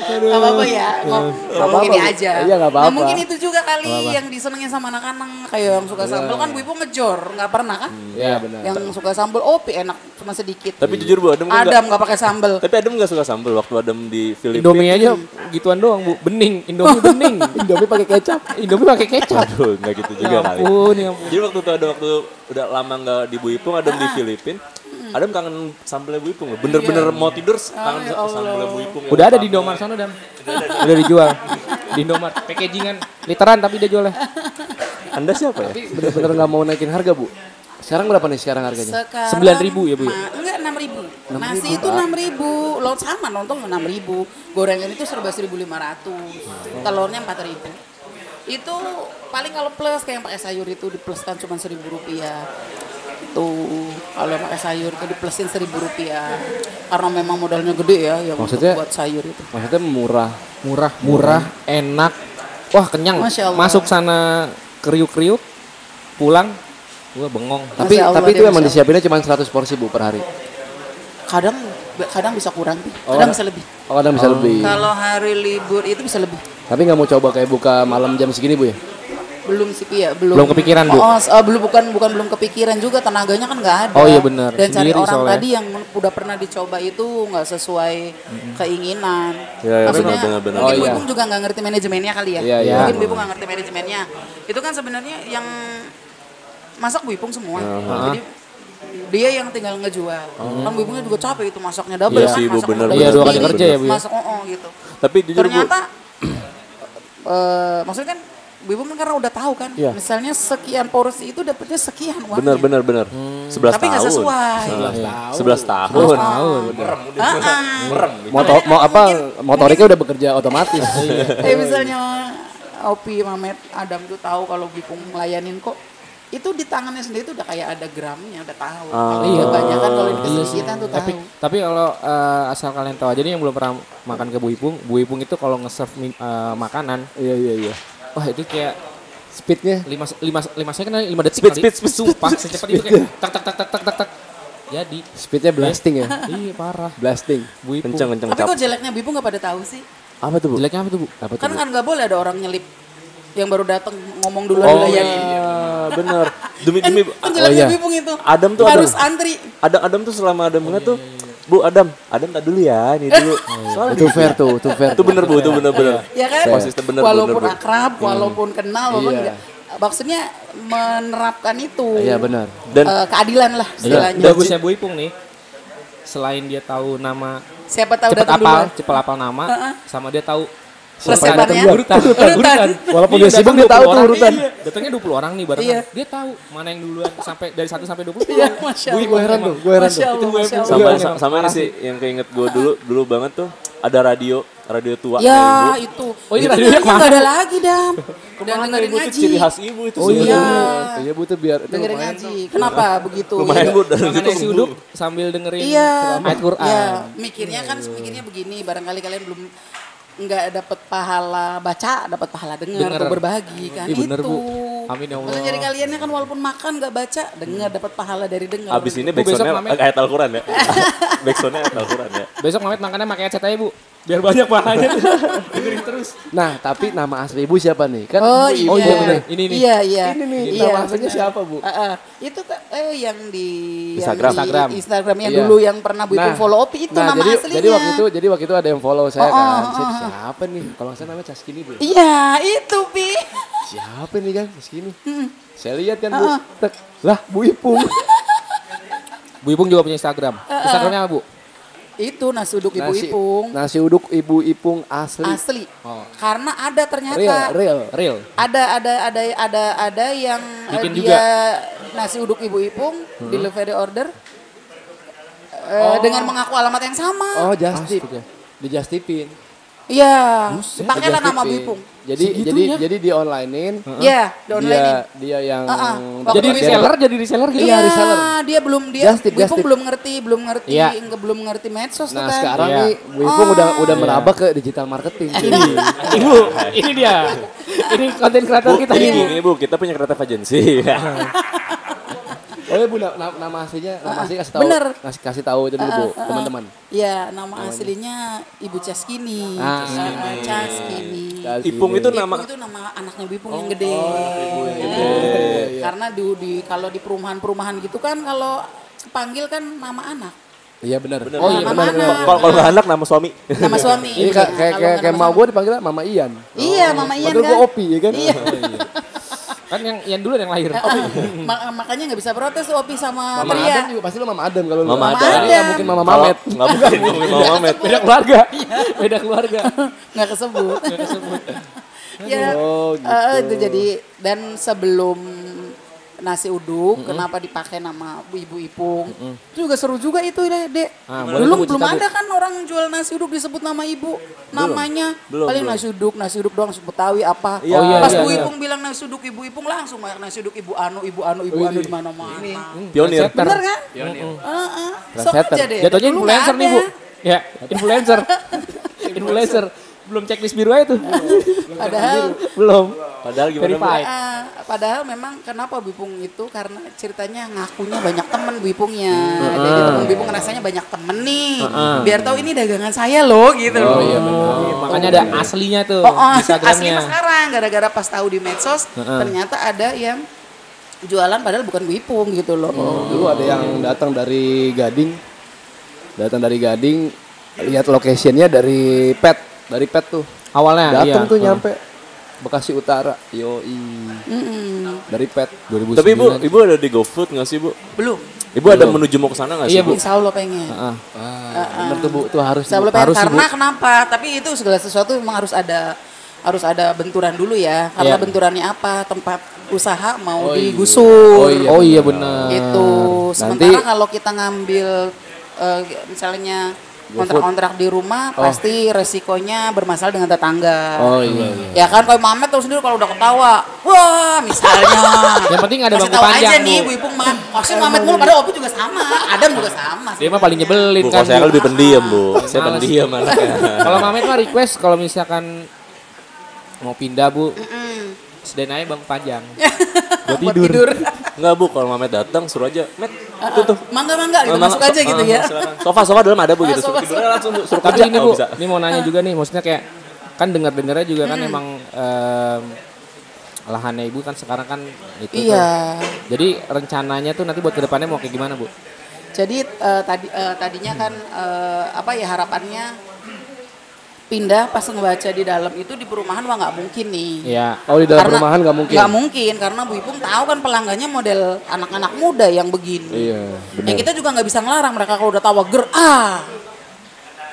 Gak apa-apa ya, ngomong ini apa-apa. aja. Iya, nggak apa-apa. Nah mungkin itu juga kali yang disenengin sama anak-anak. Kayak yang suka sambel kan Bu Ibu ngejor, nggak pernah kan? Iya, benar. Yang suka sambel, Opi enak cuma sedikit. Tapi jujur Bu, Adam kan Adam nggak pakai sambel. Tapi Adam nggak suka sambal waktu Adam di Filipina. Indomie aja gituan doang Bu, bening. Indomie bening. Indomie pakai kecap. Indomie pakai kecap. Aduh, nggak gitu juga Ya kali. ampun, ya ampun. Jadi waktu udah lama nggak di Bu Ipung, Adam di Filipina. Adam kangen sambelnya Bu Ipung loh. Bener-bener mau tidur kangen sambelnya Bu Ipung. Udah ada di Indomaret sana Dan. Udah dijual. Di Indomaret, packagingan literan tapi dia jualnya. Anda siapa ya? Tapi bener-bener nggak mau naikin harga Bu. Sekarang berapa nih sekarang harganya? Sekarang 9.000 ya, Bu? Enggak 6.000. Nasi itu 6.000. Laut sama nonton 6.000. Gorengan itu serba 1.500. Telurnya 4.000. Itu paling kalau plus kayak yang pakai sayur itu dipluskan cuma 1.000 rupiah. Tuh kalau pakai sayur itu diplusin 1.000 rupiah. Karena memang modalnya gede ya yang Maksudnya- untuk buat sayur itu. Maksudnya murah. Murah, enak. Wah, kenyang. Masya Allah. Masuk sana kriuk-kriuk, pulang gua bengong. Tapi Masya Allah, tapi itu dia emang bisa. disiapinnya cuma 100 porsi Bu per hari. Kadang bisa kurang, kadang bisa lebih. Oh, kadang bisa lebih. Kalau hari libur itu bisa lebih. Tapi nggak mau coba kayak buka malam jam segini Bu ya? Belum sih Pi, ya, belum. Belum kepikiran, Bu? Bukan belum kepikiran juga, tenaganya kan nggak ada. Oh, iya benar. Dan cari Sendiri orang soalnya. tadi yang udah pernah dicoba itu nggak sesuai keinginan. Iya, iya, Maksudnya benar. mungkin Oh, Bu iya. Ipung juga nggak ngerti manajemennya kali ya. Iya, iya. Mungkin Bu Ipung nggak ngerti manajemennya. Itu kan sebenarnya yang masak Bu Ipung semua. Jadi dia yang tinggal ngejual. Kan Bu Ipungnya juga capek itu masaknya double Iya kan. sih, Bu, masak bener, untuk Iya, diri 2 kali sendiri, kerja ya, Bu, ya? Masak gitu. Tapi jujur Bu, Ternyata maksudnya kan Bu Ibu kan karena udah tahu kan, Iya. misalnya sekian porsi itu dapetnya sekian uangnya. benar. 11 Tapi nggak tahun. sesuai. 11 tahun. Motoriknya udah bekerja otomatis. Kayak misalnya Opi, Mamet, Adam tuh tahu kalau Bu Ipung ngelayanin kok. Itu di tangannya sendiri tuh udah kayak ada gramnya, udah tahu. Kalau Iya. kebanyakan kalau ini kesulitan tuh tahu. Tapi kalau asal kalian tahu aja nih yang belum pernah makan ke Bu Ipung itu kalau nge-serve makanan, Iya. wah itu kayak Speednya 5 second kali, 5 detik Speed, kali. speed. Sumpah secepat itu kayak tak. Jadi, speednya blasting ya. iya parah. Blasting. Bu Ipung. Kenceng Tapi kok jeleknya Bu Ipung nggak pada tahu sih? Apa tuh Bu? Jeleknya apa tuh Bu? Apa tuh? Kan Bu? kan nggak boleh ada orang nyelip yang baru datang ngomong duluan dulu ya. Bener. Demi Penjelasan Bipung itu. Adam tuh harus antri. Adam tuh selama Adam ngeliat tuh, Bu Adam tak dulu ya, ini dulu. Soalnya Itu fair tuh, itu fair. itu bener Bu, itu bener. Ya kan? Konsisten bener. Walaupun akrab, walaupun kenal, walaupun enggak. Maksudnya menerapkan itu. Iya benar. Dan keadilan lah istilahnya. Bagusnya Bu Ipung nih, selain dia tahu nama, Siapa tahu cepet datang duluan. apal nama, sama dia tahu Persiapannya. urutan. Walaupun dia sibuk dia tahu tuh urutan. Datangnya 20 orang nih barengan. Iya. Dia tahu mana yang duluan sampai dari 1 sampai 20. Iya, Masya Allah. Gue heran tuh. Masya Allah, Masya Allah. sama ini sih yang keinget gue dulu banget tuh ada radio tua. Ya itu. Oh, ini Itu radionya nggak ada lagi Dam. Dan dengerin Ibu itu ngaji. ciri khas ibu itu. Oh sebenarnya. iya. Iya Bu tuh biar itu Dengerin lumayan. ngaji. Kenapa begitu? Lumayan Bu dari Jangan situ nasi uduk sambil dengerin Iya. ayat Quran. Iya, mikirnya begini, barangkali kalian belum nggak dapat pahala baca, dapat pahala dengar Denger. atau berbagi kan. Iya, bener, itu. Bu. Amin ya Allah. Maksudnya jadi kaliannya kan walaupun makan nggak baca, dengar dapat pahala dari dengar. Abis ini Bu, besok backsoundnya Mamet- ayat Al-Quran ya. Backsoundnya ayat Al-Quran ya. Besok Mamet makannya pakai headset aja Bu. Biar banyak pahalanya. Dengerin terus. Nah, tapi nama asli Ibu siapa nih? Kan Oh Ibu iya. Ibu bener. Ini nih. Iya, iya. Ini nih, Iya, nama aslinya benar. siapa, Bu? Itu yang di Instagram. Instagram yang Iya. dulu yang pernah Bu Ipung follow up itu nama aslinya. Jadi waktu itu ada yang follow saya kan. Siapa nih? Kalau nggak salah namanya Caskini Bu. Iya, itu Pi. Siapa nih kan Caskini? Saya lihat kan Bu. Tek. Lah Bu Ipung. Bu Ipung juga punya Instagram. Instagramnya apa Bu? Itu nasi uduk Ibu Ipung. Nasi uduk Ibu Ipung asli. Asli. Oh. Karena ada ternyata. Real. Ada yang Bikin dia juga. nasi uduk Ibu Ipung delivery order dengan mengaku alamat yang sama. Oh, just tip. Di just tipin. Iya, Buset, pakailah just nama Bu tipin. Ipung. Jadi di online-in. Iya, di online. Dia yang Waktu Jadi reseller gitu. Iya, reseller. dia belum Just tip, Bu Ipung just tip. belum ngerti, Iya. belum ngerti medsos tuh Nah, kan. sekarang Iya. nih Bu Ipung udah merambah ke digital marketing. Ibu, ini dia. Ini konten kreator Bu, kita jadi ini. gini Bu, kita punya kreatif agency. Oh ya Bu, nama aslinya kasih tahu. Bener. Kasih tahu itu dulu Bu, teman-teman. Iya, nama aslinya Ibu Caskini. Ah, Caskini. Ipung itu nama Ipung itu nama anaknya Bu Ipung yang gede. Karena kalau di perumahan-perumahan gitu kan kalau panggil kan nama anak. Iya benar. Oh iya, benar. benar. kalau nggak anak nama suami. Nama suami. Ini Iya. kayak mau gue dipanggil Mama Ian. Iya, Mama Ian Padahal kan. gue Opi ya kan. Iya. Kan yang dulu yang lahir. Makanya nggak bisa protes tuh Opi sama Mama Tria. Adam juga pasti lo Mama Adam kalau lu. Mama Adam. Nggak mungkin Mama Mamet. Nggak mungkin ngomongin Mama Mamet. Beda keluarga. Beda keluarga. Nggak kesebut. Nggak kesebut. Ya, Oh, gitu. itu jadi dan sebelum nasi uduk kenapa dipakai nama Ibu Ipung itu juga seru juga itu ya Dek. Ah, boleh Dulu tuh, Bu, belum cerita, Bu. ada kan orang jual nasi uduk disebut nama ibu namanya paling nasi uduk doang Betawi apa. Iya. Oh, iya, Pas iya, Bu iya. Ipung bilang nasi uduk Ibu Ipung langsung banyak nasi uduk Ibu Anu di mana-mana. Pionir. Bener kan? Sok Trendsetter. aja deh. Jatuhnya Dulu influencer nggak nih Bu. ada. Ya, influencer. Influencer. Belum checklist biru aja tuh. Padahal Belum. Padahal gimana Bu? Verified. padahal memang kenapa Bu Ipung itu karena ceritanya ngakunya banyak temen Bu Ipungnya. Jadi temen Bu Ipung rasanya banyak temen nih. Biar tahu ini dagangan saya loh gitu loh. iya benar. Makanya ada aslinya tuh Oh, di Instagramnya. aslinya sekarang gara-gara pas tahu di medsos ternyata ada yang jualan padahal bukan Bu Ipung gitu loh. Dulu ada yang datang dari Gading. Lihat locationnya dari pet tuh. Awalnya Datang iya. tuh nyampe Bekasi Utara. Yoi. Dari pet 2009. Tapi Ibu ada di GoFood nggak sih Bu? Belum. Ibu ada menuju mau ke sana nggak sih Iya, Bu. Insya Allah pengen. Bener tuh Bu, tuh harus. Insya Allah pengen Harus sih, karena kenapa? Tapi itu segala sesuatu memang harus ada benturan dulu ya. Karena Iya. benturannya apa? Tempat usaha mau Oh, iya. digusur. Oh iya benar. Gitu. Nanti- Sementara kalau kita ngambil misalnya kontrak-kontrak di rumah pasti resikonya bermasalah dengan tetangga. Oh iya. Ya kan kalau Mamet tahu sendiri kalau udah ketawa, wah misalnya. Yang penting ada Kasih bangku tahu panjang, aja nih Bu. Bu Ipung mah. Maksudnya Mamet mulu pada Opi juga sama, Adam juga sama. Dia mah paling nyebelin Bu, kan. kalau saya kan lebih pendiam Bu. Saya Males. pendiam anaknya. Kalau Mamet mah request kalau misalkan mau pindah Bu, sedain aja bangku panjang. Buat Buat tidur. Enggak Bu, kalau Mamet datang suruh aja. Met, itu tuh. Mangga gitu masuk aja gitu ya. Silakan. Sofa dalam ada Bu gitu. Suruh Sofa. tidurnya langsung Bu. Suruh Tapi kerja ini kalau Bu, bisa. ini mau nanya juga nih, maksudnya kayak kan dengar-dengarnya juga kan emang lahannya ibu kan sekarang kan itu Iya. tuh. Jadi rencananya tuh nanti buat kedepannya mau kayak gimana Bu? Jadi tadinya kan harapannya pindah pas ngebaca di dalam itu di perumahan wah nggak mungkin nih. Iya. Oh di dalam perumahan nggak mungkin? Nggak mungkin karena Bu Ipung tahu kan pelanggannya model anak-anak muda yang begini. Iya benar. Yang kita juga nggak bisa ngelarang mereka kalau udah tawa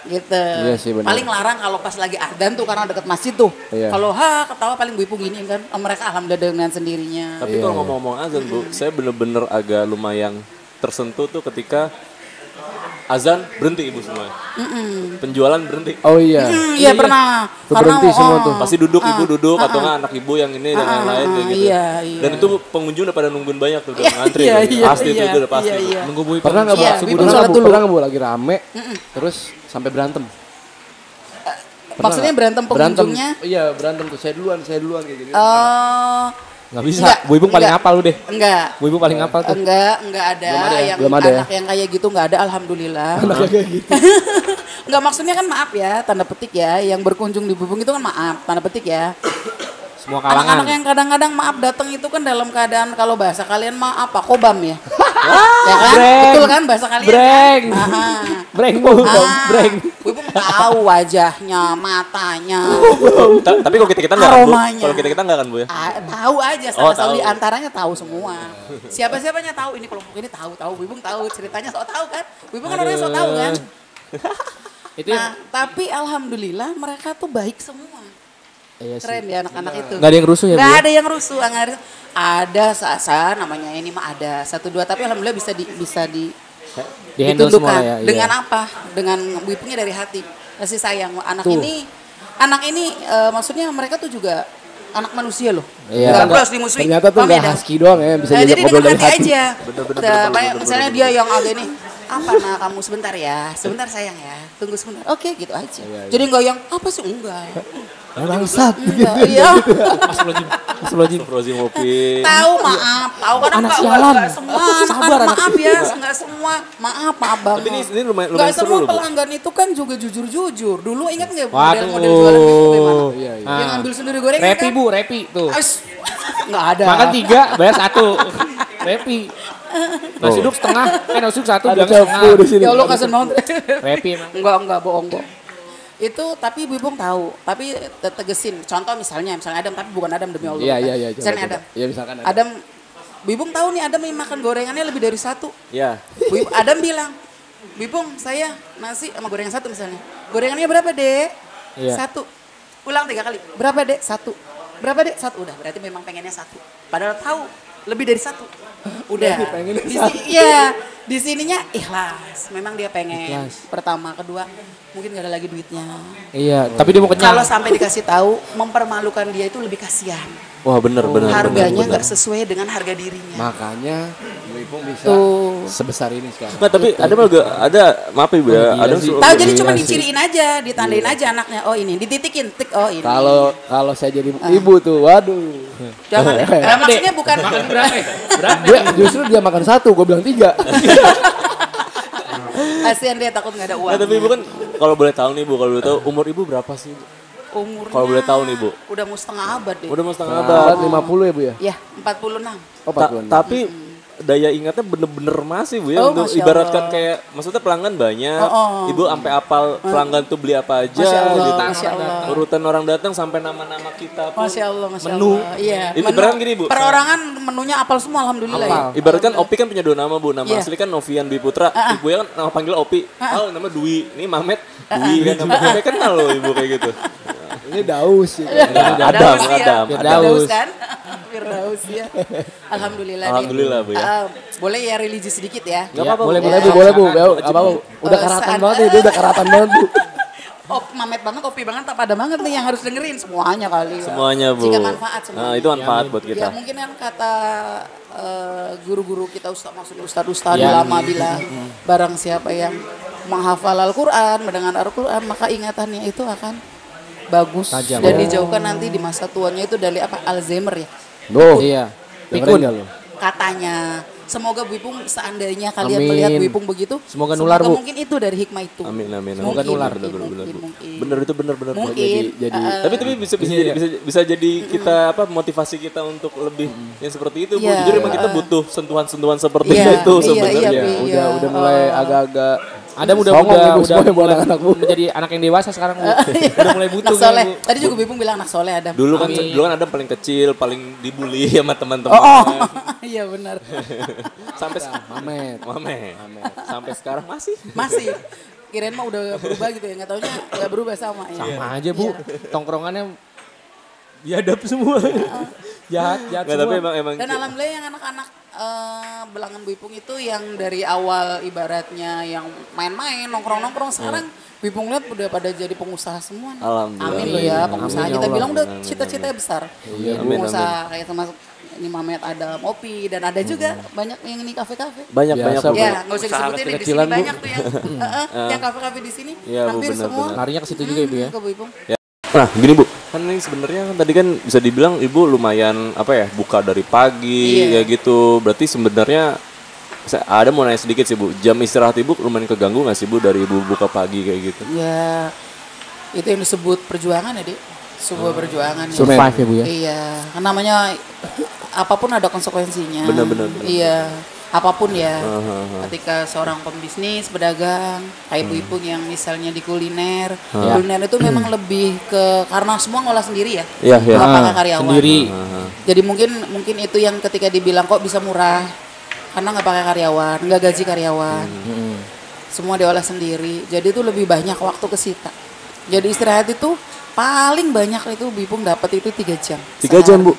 gitu. Iya sih, benar. Paling larang kalau pas lagi adzan tuh karena deket masjid tuh. Iya. Kalau ketawa paling Bu Ipung gini kan mereka alhamdulillah dengan sendirinya. Tapi kalau ngomong-ngomong azan Bu, saya bener-bener agak lumayan tersentuh tuh ketika azan berhenti ibu semua. Penjualan berhenti. Oh iya. Iya pernah. Itu berhenti semua tuh. Pasti duduk ibu duduk atau nggak anak ibu yang ini dan lain-lain kayak gitu. Iya. Dan itu pengunjung udah pada nungguin banyak tuh, udah ngantri. Iya, tuh. iya, Pasti itu iya, udah pasti. iya, iya. Nunggu Bu Ipung. Pernah nggak Bu? Iya, Pernah Bu Ipung nggak sholat Bu? dulu. Pernah nggak Bu lagi rame, terus sampai berantem? Maksudnya berantem pengunjungnya? Iya berantem tuh. Saya duluan kayak gitu. Nggak bisa. Enggak, Bu Ipung paling enggak. hafal lu deh. Enggak. Bu Ipung paling hafal tuh. Enggak ada. Belum ada ya? Anak yang kayak gitu enggak ada alhamdulillah. Kayak gitu. Enggak maksudnya kan maaf ya, tanda petik ya, yang berkunjung di Bubung itu kan maaf, tanda petik ya. Semua kalangan. Anak-anak yang kadang-kadang maaf datang itu kan dalam keadaan kalau bahasa kalian maaf apa kobam ya. Ya kan? Breng. Betul kan bahasa kalian? Breng. Kan? Breng Bu, breng. Ibu tahu wajahnya, matanya. Tapi kalau kita nggak kan Bu? Aromanya. Kalau kita nggak kan Bu ya? Tahu aja Oh, salah-salah tahu. di antaranya tahu semua. Siapa-siapanya tahu ini kelompok ini tahu. Bu Ibung tahu ceritanya sok tahu kan? Bu Ibung kan orangnya sok tahu kan? Itu Nah, tapi alhamdulillah mereka tuh baik semua. iya sih. Keren ya anak-anak itu. Nggak ada yang rusuh ya Bu? Nggak ya? ada yang rusuh, ada sasa namanya ini mah ada 1-2 tapi alhamdulillah bisa Di-handle ditundukkan. semua ya. Iya. Dengan apa? Dengan Bu Ipungnya dari hati. Kasih sayang anak Tuh. ini maksudnya mereka tuh juga anak manusia loh. Iya. Nggak harus dimusuhin. Ternyata tuh Paham nggak ya, Dan? husky doang ya, bisa Jadi diajak ngobrol dengan dari hati hati. aja. Bener. Misalnya dia yang agak ini, apa nah kamu sebentar ya, sebentar sayang ya, tunggu sebentar. Oke gitu aja. Jadi enggak yang apa sih enggak. Bangsat. Enggak, iya. Astagfirullahaladzim Opi. Tahu maaf, tahu kan Anak enggak sialan. semua Sabar, anak anak maaf ya, enggak semua. Maaf banget. Tapi ini lumayan Enggak seru semua loh Bu. pelanggan itu kan juga jujur-jujur. Dulu ingat enggak Waduh. model jualan gitu gimana? Iya, iya. Yang ngambil sendiri gorengan Repi kan? Bu, repi tuh. Enggak ada. Makan 3, bayar 1. Repi. Nasi uduk setengah, nasi uduk 1 Ada bilang campur setengah. di sini. Ya Allah kasihan banget. Repi emang. Enggak bohong kok. Itu tapi Bu Ipung tahu, tapi tegesin. Contoh misalnya Adam tapi bukan Adam demi Allah. Iya. Misalnya Adam. Iya misalkan ada. Adam Bu Ipung tahu nih Adam yang makan gorengannya lebih dari 1. Ya. Adam bilang, Bu Ipung saya nasi sama gorengan 1 misalnya. Gorengannya berapa Dek? Iya. 1. Ulang 3 kali. Berapa Dek? 1. Berapa Dek? 1. Udah berarti memang pengennya 1. Padahal tahu lebih dari 1. Udah. Iya. Di sininya ikhlas. Memang dia pengen. Ikhlas. Pertama, kedua mungkin gak ada lagi duitnya. Iya, tapi dia mau kenyang. Kalau sampai dikasih tahu, mempermalukan dia itu lebih kasihan. Wah bener. Harganya nggak sesuai dengan harga dirinya. Makanya Bu Ipung bisa Tuh. sebesar ini sekarang. Nah, tapi ada maaf Ibu ya, Gila ada sih. Tahu jadi cuma Iya sih. diciriin aja, ditandain aja anaknya. Oh ini, dititikin, tik. Oh ini. Kalau saya jadi ibu tuh, waduh. Jangan. Maksudnya bukan. Berapa ya? Berapa? Justru dia makan 1, gue bilang 3. Kasihan dia takut nggak ada uang. Nah, tapi Ibu kan kalau boleh tahu nih Bu, kalau boleh tahu umur Ibu berapa sih? Bu? Umurnya. Kalau boleh tahu nih, Bu. Udah mau setengah abad deh. Udah mau setengah Abad abad. 50 ya Bu ya? Ya 46. Oh, Ta- 46. tapi daya ingatnya bener-bener masih Bu ya, Oh, untuk Masya ibaratkan Allah. kayak maksudnya pelanggan banyak, Oh. Ibu sampai apal pelanggan tuh beli apa aja Masya Allah, gitu. Masya Allah. Urutan orang datang sampai nama-nama kita pun. Masya Allah, Masya menu. Allah. Iya. Ini ibaratkan gini Bu. Perorangan menunya apal semua alhamdulillah ya. Ibaratkan Opi kan punya 2 nama Bu, nama Iya. asli kan Novian Dwi Putra, Ibu ya kan nama panggil Opi, nama Dwi, ini Mamet, Dwi kan nama Ibu kenal loh Ibu kayak gitu. Ini Daus sih. Adam. Firdaus kan? Firdaus ya. Alhamdulillah. nih. Alhamdulillah, Bu, ya. Boleh ya religi sedikit ya. Gak Ya, apa-apa boleh, Bu. Boleh Bu, boleh Bu. Apa Bu? Udah Oh, karatan saat- banget nih, dia udah karatan banget Bu. Mamet banget, kopi banget, tak pada banget nih yang harus dengerin semuanya kali ya. Semuanya Bu. Jika manfaat semuanya. Nah, itu manfaat buat Ya kita. mungkin kan kata guru-guru kita maksudnya ustadz-ustadz Ya. lama bilang barang siapa yang menghafal Al-Quran, mendengar Al-Quran maka ingatannya itu akan bagus Tajam. dan dijauhkan nanti di masa tuanya itu dari apa Alzheimer ya Loh. Iya. Dengerin Pikun. nggak lu? katanya. Semoga Bu Ipung seandainya kalian Amin. melihat Bu Ipung begitu. Semoga nular, Bu. Mungkin itu dari hikmah itu. Amin. Semoga nular. Bener itu bener. Mungkin. Jadi Tapi bisa jadi kita motivasi kita untuk lebih yang seperti itu, Bu. Iya. Jujur emang kita butuh sentuhan-sentuhan seperti Iya, itu iya, sebenarnya. iya. Udah mulai agak-agak Adam udah anak-anak menjadi anak yang dewasa sekarang, Bu. Udah mulai butuh Anak soleh. Bu. Tadi juga Bu Ipung bilang anak soleh Adam. Dulu kan Adam paling kecil, paling dibully sama teman-teman. Iya benar. Sampai Mamet. Sampai sekarang masih. Masih. Kirain mah udah berubah gitu ya, nggak taunya nggak berubah sama ya. Sama aja, Bu. Tongkrongannya biadab semua. Jahat Nggak, semua. tapi emang Dan alhamdulillah yang anak-anak Belangan Bu Ipung itu yang dari awal ibaratnya yang main-main, nongkrong-nongkrong, sekarang Bu Ipung lihat udah pada jadi pengusaha semua. Alhamdulillah. Amin loh ya, pengusaha. Amin, ya Kita Allah. bilang udah Amin, cita-citanya besar. Iya, Jadi pengusaha kayak termasuk ini Mamet ada Mopi dan ada juga banyak yang ini kafe-kafe. banyak Biasa, Bu. Ya, nggak usah disebutin nih, di sini kecil-kecilan, Bu. banyak tuh yang kafe-kafe di sini. Iya, Bu, Hampir benar, semua. benar. Larinya ke situ juga, Ibu ya. Ke Bu Ipung. Nah gini Bu, kan ini sebenarnya kan tadi kan bisa dibilang Ibu lumayan buka dari pagi Iya. ya gitu. Berarti sebenarnya ada mau nanya sedikit sih Bu, jam istirahat Ibu lumayan keganggu nggak sih Bu dari Ibu buka pagi kayak gitu? Ya, itu yang disebut perjuangan ya, Dik. Sebuah perjuangan. ya. Survive ya, Bu ya. Iya, kan namanya apapun ada konsekuensinya. Benar. Iya, apapun ya. Ketika seorang pembisnis, pedagang, kayak Bu Ipung yang misalnya di kuliner, kuliner itu memang lebih ke karena semua ngolah sendiri ya. Iya, iya. Nggak pakai karyawan. Sendiri. Jadi mungkin itu yang ketika dibilang kok bisa murah, karena nggak pakai karyawan, nggak gaji karyawan. Semua diolah sendiri. Jadi itu lebih banyak waktu kesita. Jadi istirahat itu paling banyak itu Bu Ipung dapat itu 3 jam. 3 jam Bu?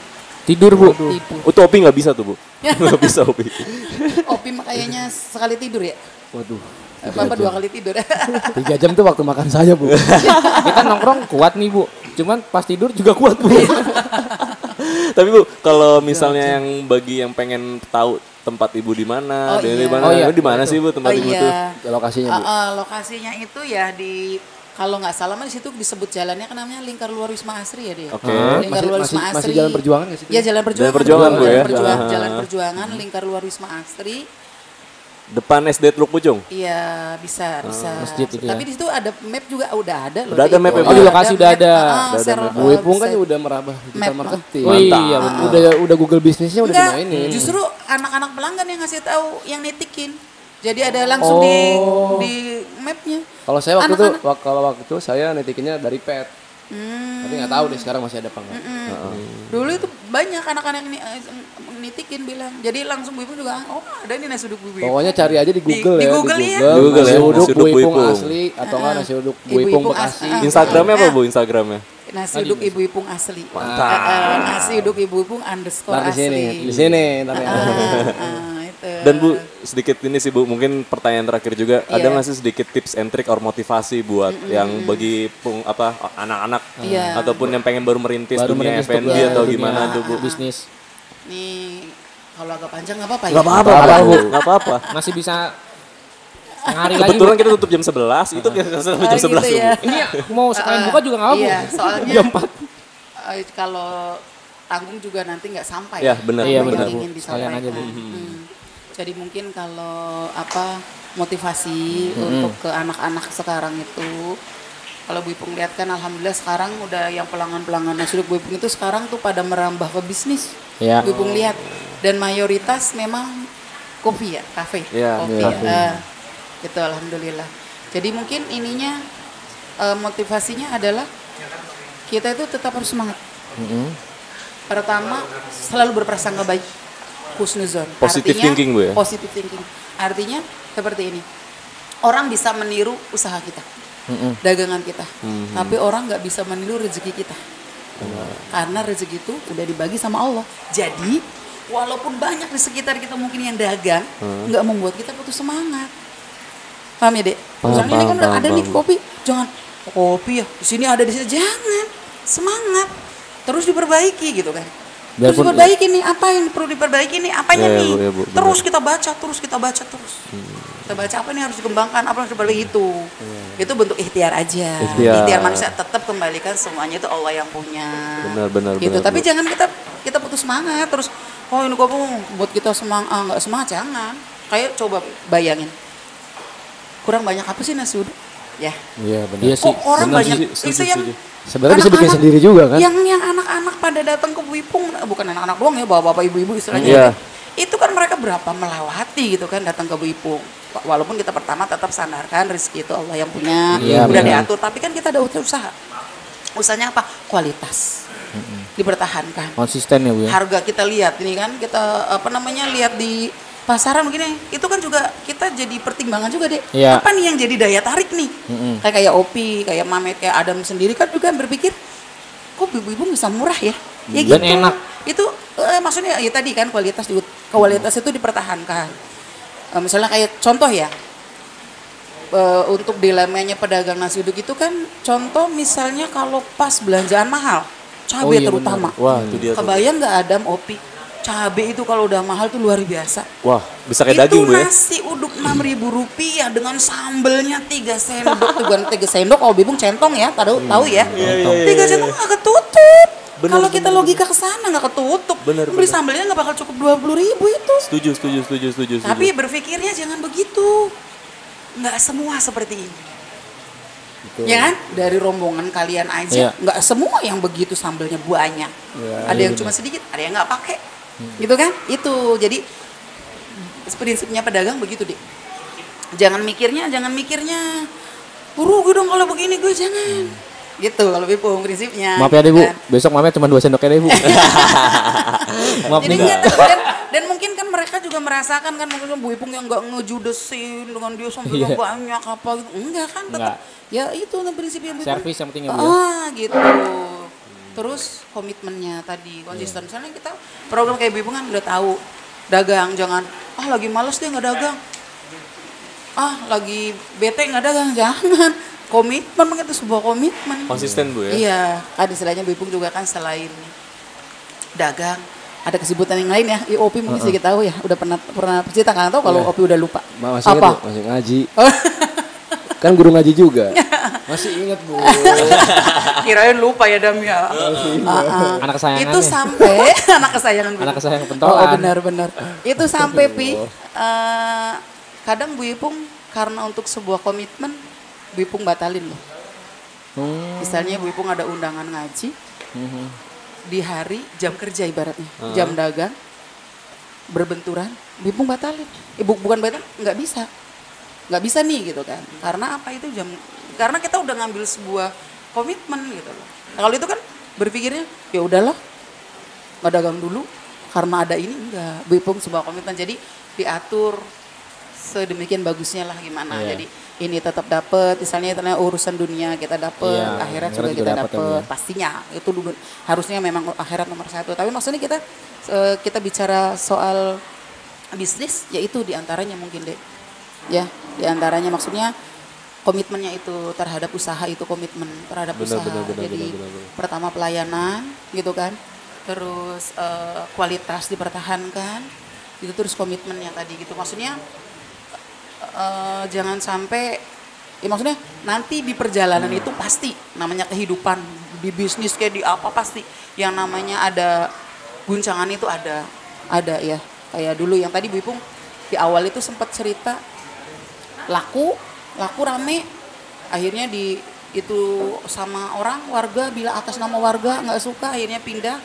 Tidur, Bu. Tidur. Oh tuh Opi nggak bisa tuh Bu? Nggak bisa Opi. Opi mah kayaknya sekali tidur ya? Waduh. Bapak 2 kali tidur. 3 jam tuh waktu makan saya, Bu. Kita nongkrong kuat nih, Bu. Cuman pas tidur juga kuat, Bu. Tapi Bu, kalau misalnya yang bagi yang pengen tahu tempat Ibu di mana, Oh, iya. mana, Oh, iya. di mana sih Bu tempat Ibu tuh? Lokasinya, Bu. Lokasinya itu ya di kalau nggak salah mah di situ disebut jalannya kan namanya Lingkar Luar Wisma Asri ya dia. Oke. Lingkar Luar Wisma Masih Asri. Jalan Perjuangan nggak sih? Iya Jalan Perjuangan. Jalan Perjuangan, Bu, ya? Jalan Perjuangan Lingkar Luar Wisma Asri. Depan SD Teluk Pucung? Iya bisa. masjid itu ya. Tapi di situ ada map juga udah ada loh. Udah ada map ya, Bu? Oh, di lokasi udah ada. Bu Ipung kan udah merambah digital Map. marketing. Oh iya, Udah Google bisnisnya udah Enggak, dimainin. justru anak-anak pelanggan yang ngasih tahu, yang nitikin. Jadi ada langsung di mapnya. Kalau saya waktu itu, Anak-anak. waktu itu saya netikinnya dari pet. Tapi nggak tahu deh sekarang masih ada apa enggak. Dulu itu banyak anak-anak nitikin bilang. Jadi langsung Bu Ipung juga, oh ada nih nasi uduk Bu Ipung. Pokoknya cari aja di Google Di ya. Google ya. Google nasi ya, uduk nasi uduk Bu Bu Ipung Ipung. asli atau enggak nasi uduk Bu Ibu Ipung Ipung Bekasi. Instagramnya apa Bu Instagramnya? Nasi uduk Ibu Ipung asli. Mantap. Nasi uduk Ibu Ipung underscore Ntar di sini, asli. di sini ntar ya. Itu. Dan Bu, sedikit ini sih Bu, mungkin pertanyaan terakhir juga. Ada Iya. nggak sih sedikit tips and trick or motivasi buat yang bagi anak-anak Iya. ataupun yang pengen baru merintis Baru dunia merintis F&B dunia- atau dunia gimana tuh Bu? Bisnis. Nih kalau agak panjang nggak apa-apa ya? Nggak apa-apa, Bu. Nggak apa-apa. Masih bisa hari lagi, Bu. Kebetulan kita tutup jam 11, itu biasa sampai jam gitu 11 ya. Bu. Ini mau sekalian buka juga nggak apa-apa, Iya, Bu. soalnya Jam 4. Kalau tanggung juga nanti nggak sampai. Ya, benar, Iya, Apa benar, yang Bu. ingin Sekalian aja, Bu. disampaikan. Jadi mungkin kalau motivasi untuk ke anak-anak sekarang itu, kalau Bu Ipung lihat kan alhamdulillah sekarang udah yang pelanggan-pelanggan nasi uduk Bu Ipung itu sekarang tuh pada merambah ke bisnis. Iya. Bu Ipung lihat dan mayoritas memang kopi ya, kafe, Iya, kopi. iya. Gitu alhamdulillah. Jadi mungkin ininya motivasinya adalah kita itu tetap harus semangat. Pertama selalu berprasangka baik, husnuzon. Positive Artinya, thinking, Bu, ya? Positive thinking. Artinya seperti ini. Orang bisa meniru usaha kita, dagangan kita, tapi orang nggak bisa meniru rezeki kita. Karena rezeki itu udah dibagi sama Allah. Jadi walaupun banyak di sekitar kita mungkin yang dagang, nggak membuat kita putus semangat. Paham ya, Dek? Misalnya ini kan udah ada nih kopi, jangan kopi ya di sini ada di sini, jangan, semangat, terus diperbaiki gitu kan. Terus Biarpun- diperbaiki nih, apa yang perlu diperbaiki nih, apanya Iya, nih, Bu, iya, Bu, benar. terus kita baca, terus. Kita baca apa nih harus dikembangkan, apa yang harus diperbaiki itu. Itu bentuk ikhtiar aja. Ikhtiar. Manusia tetap kembalikan semuanya itu Allah yang punya. Benar, Gitu. benar, Tapi Bu. jangan kita putus semangat terus oh ini kamu buat kita semangat, nggak semangat jangan. Kayak coba bayangin, kurang banyak apa sih nasi uduk? Ya. Iya benar. Iya sih. Oh, orang benar banyak. sih, Itu yang Sebenarnya bisa bikin sendiri juga kan? Yang anak-anak pada datang ke Bu Ipung, bukan anak-anak doang ya, bapak-bapak ibu-ibu istilahnya. Iya. Itu kan mereka berapa melewati gitu kan datang ke Bu Ipung. Walaupun kita pertama tetap sandarkan rezeki itu Allah yang punya, Iya, udah benar. diatur. Tapi kan kita ada usaha. Usahanya apa? Kualitas. Dipertahankan. Konsisten ya Bu ya? Harga kita lihat ini kan, kita lihat di pasaran begini, itu kan juga kita jadi pertimbangan juga deh. Iya. Apa nih yang jadi daya tarik nih? Kayak Opi, kayak Mamet, kayak Adam sendiri kan juga berpikir, kok ibu-ibu bisa murah ya? Ya Dan gitu. enak. Itu maksudnya ya tadi kan kualitas itu dipertahankan. Misalnya kayak contoh ya, untuk dilemanya pedagang nasi uduk itu kan contoh misalnya kalau pas belanjaan mahal, cabai iya terutama. Wah, itu dia tuh. Kebayang nggak Adam, Opi? Cabai itu kalau udah mahal tuh luar biasa. Wah, bisa kayak Itu daging Bu ya. nasi uduk 6.000 rupiah dengan sambelnya 3 sendok. Tuh bukan 3 sendok, kalau bibung centong ya, tahu ya. 3 centong nggak ketutup. Kalau kita logika ke sana nggak ketutup. Beli sambelnya nggak bakal cukup 20.000 itu. Setuju. Tapi berpikirnya jangan begitu. Nggak semua seperti ini. Betul. Ya kan? Dari rombongan kalian aja, nggak semua yang begitu sambelnya banyak. Ada yang cuma sedikit, ada yang nggak pakai. Gitu kan? Itu jadi prinsipnya pedagang begitu deh. Jangan mikirnya rugi dong kalau begini gue, jangan. Gitu kalau Ipung prinsipnya. Maaf ya deh gitu Bu, kan. besok mamanya cuma 2 sendok ya deh Bu. Maaf Jadi nih Bu. dan mungkin kan mereka juga merasakan kan mungkin Bu Ipung yang nggak ngejudesin dengan dia sampai Iya. banyak apa gitu. Enggak kan tetap. Ya itu prinsipnya Bu Ipung. Servis yang penting ya Bu ya. Gitu. Terus komitmennya tadi konsisten. Misalnya kita program kayak Ibu kan udah tahu dagang, jangan lagi males deh nggak dagang, lagi bete nggak dagang, jangan. Komitmen itu sebuah komitmen. Konsisten Bu ya. Iya, kan istilahnya Bu Ipung juga kan selain dagang ada kesibukan yang lain ya. Opi mungkin sedikit tahu ya, udah pernah cerita kan, tahu kalau Opi udah lupa. Masih ingat Bu, masih ngaji. Kan guru ngaji juga. Masih ingat Bu. Kirain lupa ya Dam ya. Anak kesayangan. Itu sampai anak kesayangan Bu. Anak kesayangan pentolan. Benar. Itu sampai kadang Bu Ipung karena untuk sebuah komitmen Bu Ipung batalin loh. Misalnya Bu Ipung ada undangan ngaji di hari jam kerja ibaratnya, jam dagang berbenturan, Bu Ipung batalin. Bukan batalin, nggak bisa nih gitu kan. Karena apa itu karena kita udah ngambil sebuah komitmen gitu loh. Nah, kalau itu kan berpikirnya ya udahlah nggak dagang dulu karena ada ini, enggak. Bu Ipung sebuah komitmen, jadi diatur sedemikian bagusnya lah gimana. Jadi ini tetap dapat, misalnya urusan dunia kita dapat, akhirat juga kita dapat, pastinya itu dulu harusnya memang akhirat nomor 1. Tapi maksudnya kita bicara soal bisnis, yaitu diantaranya mungkin deh, ya diantaranya maksudnya komitmennya itu terhadap usaha, itu komitmen terhadap usaha. Jadi pertama pelayanan gitu kan, terus kualitas dipertahankan, itu terus komitmennya tadi gitu. Maksudnya jangan sampai, ya maksudnya nanti di perjalanan itu pasti namanya kehidupan, di bisnis kayak di apa pasti yang namanya ada guncangan, itu ada ya. Kayak dulu yang tadi Bu Ipung di awal itu sempat cerita laku rame, akhirnya itu sama warga bila atas nama warga nggak suka, akhirnya pindah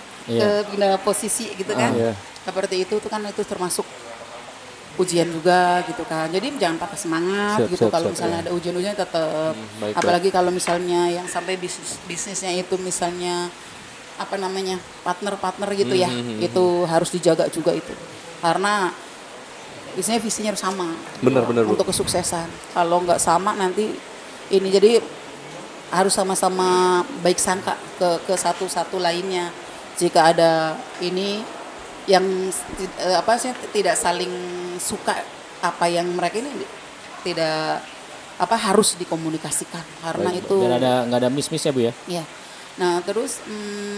posisi gitu kan. Seperti itu tuh kan, itu termasuk ujian juga gitu kan. Jadi jangan patah semangat kalau misalnya ada ujian-ujian tetap. Apalagi kalau misalnya yang sampai bisnisnya itu misalnya partner gitu ya. Itu harus dijaga juga itu. Karena biasanya visinya harus sama. Benar. Untuk kesuksesan. Kalau nggak sama nanti ini, jadi harus sama-sama baik sangka ke satu lainnya. Jika ada ini yang tidak saling suka apa yang mereka ini tidak harus dikomunikasikan karena itu nggak ada miss ya Bu ya. Iya. Nah terus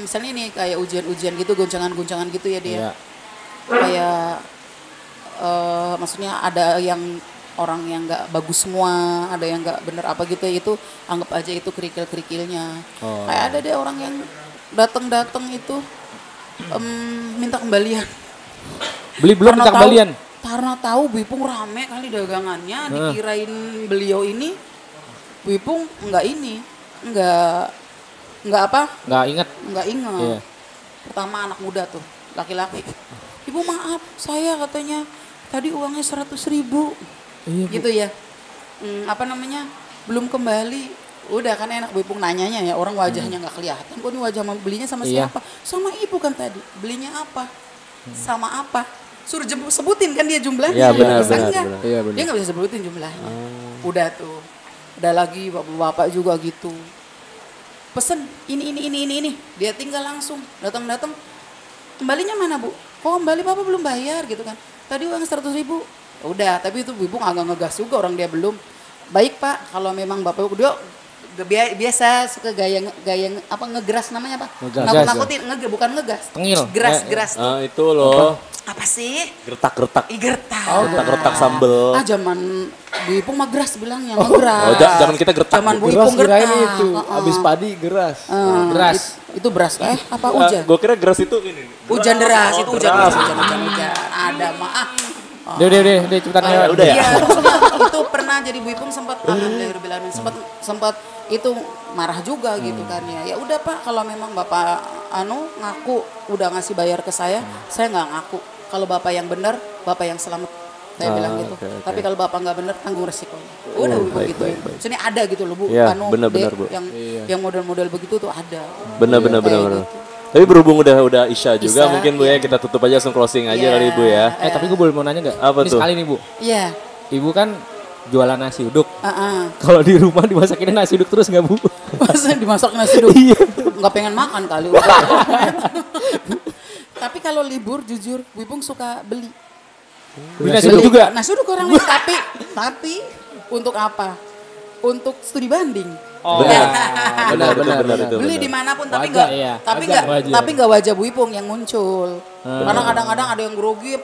misalnya ini kayak ujian-ujian gitu, goncangan-goncangan gitu ya dia. Kayak maksudnya ada yang orang yang nggak bagus semua, ada yang nggak bener apa gitu ya, itu anggap aja itu kerikil-kerikilnya. Kayak ada deh orang yang datang itu minta kembalian. Beli belum minta kembalian. Karena tahu Bu Ipung rame kali dagangannya, dikirain beliau ini Bu Ipung enggak apa? Nggak inget. Enggak ingat. Iya. Pertama anak muda tuh, laki-laki. Ibu maaf, saya katanya tadi uangnya 100.000. Iya, Bu. Gitu ya. Belum kembali. Udah kan enak Bu Ipung nanyanya ya, orang wajahnya nggak kelihatan. Kok ini wajah belinya sama Iya. siapa? Sama ibu kan tadi. Belinya apa? Sama apa? Suruh sebutin kan dia jumlahnya. Iya, benar, Bisa benar, nggak? benar. Iya, benar. Dia nggak bisa sebutin jumlahnya. Udah tuh. Udah lagi bapak-bapak juga gitu. Pesen ini. Dia tinggal langsung datang. Kembalinya mana Bu? Kok kembali Bapak belum bayar gitu kan. Tadi uang 100.000. Udah, tapi itu Bu Ipung agak ngegas juga orang dia belum. Baik Pak, kalau memang Bapak dia biasa suka gaya ngegeras namanya apa? Ngegas. Nakutin, bukan ngegas. Tengil. Geras. Itu loh. Apa sih? Gertak-gertak. Gertak. Gertak-gertak sambel. Zaman Bu Ipung mah geras bilangnya, ngegeras. Oh, zaman kita gertak. Zaman Bu Geras Ipung gertak. kirain itu, abis padi geras. Beras. Itu beras apa hujan? Gue kira geras itu ini. Hujan deras, itu hujan. deras. Ada mah. Udah, cepetan Ah, udah ya? Iya, itu pernah jadi Bu Ipung sempat sempat itu marah juga gitu kan ya. Ya udah Pak, kalau memang Bapak ngaku udah ngasih bayar ke saya nggak ngaku. Kalau Bapak yang benar, Bapak yang selamat. Saya bilang gitu. oke. Tapi kalau Bapak nggak benar, tanggung resikonya. Udah Bu baik, gitu. baik. Sini ada gitu loh Bu. Iya, benar-benar, Bu. Yang model-model begitu tuh ada. Benar. Kayak gitu. Tapi berhubung udah Isya juga, Isya, mungkin Bu ya kita tutup aja langsung closing aja Iya. kali Bu ya. Tapi gue boleh mau nanya nggak? Apa Ini tuh? sekali nih Bu. Iya. Ibu kan jualan nasi uduk. Heeh. Kalau di rumah dimasakin nasi uduk terus nggak Bu? Masa dimasak nasi uduk? Iya. Nggak pengen makan kali. Tapi kalau libur jujur, Bu Ipung suka beli. Beli nasi uduk juga? Nasi uduk orang lain, tapi untuk apa? Untuk studi banding. Oh. Benar itu. Beli benar. dimanapun tapi Wajar, nggak iya. tapi Wajar. nggak wajah Bu Ipung yang muncul. Karena kadang-kadang ada yang grogi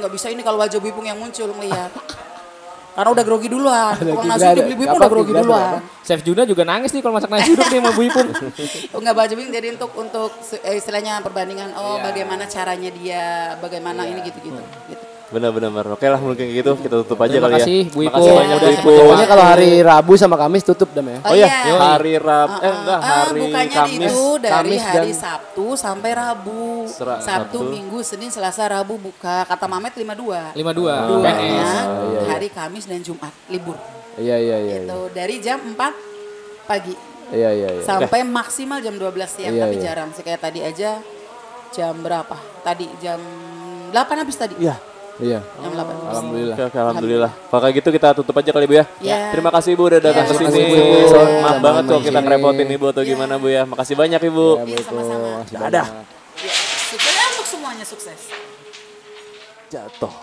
nggak bisa ini kalau wajah Bu Ipung yang muncul ngeliat. Karena udah grogi duluan. Uang nasi Gibran, dibeli Bu Ipung apa, udah grogi Gibran duluan. Chef Juna juga nangis nih kalau masak nasi uduk nih sama Bu Ipung. Nggak baca bing jadi untuk istilahnya perbandingan bagaimana caranya dia, bagaimana ini gitu. Benar. Oke lah mungkin gitu kita tutup aja Terima kali ya. kasih, Bu Ipung. Makasih banyak Bu Udah Ipung. Pokoknya kalau hari Rabu sama Kamis tutup dam ya. Oh iya, iya. hari hari Bukannya Kamis. itu dari Kamis hari dan- Sabtu sampai Rabu. Sabtu. Sabtu, Minggu, Senin, Selasa, Rabu buka. Kata Mamet 52. 52. Duanya PNS. hari Kamis dan Jumat libur. Iya. Gitu. Dari jam 4 pagi Iya. sampai maksimal jam 12 siang. Iya, Tapi iya. jarang sih kayak tadi aja jam berapa? Tadi jam 8 habis tadi. Iya. Iya. Jam 8 habis. Alhamdulillah. Oke, alhamdulillah. Kalau kayak gitu kita tutup aja kali Bu ya. Iya. Terima kasih Bu udah datang Iya, ke terima sini. kasih, Bu. Maaf banget kalau kita Sama-sama. ngerepotin Ibu atau gimana Bu ya. Makasih banyak Ibu. Iya, sama-sama. Dadah. Ya, sukses untuk semuanya sukses. Jatuh.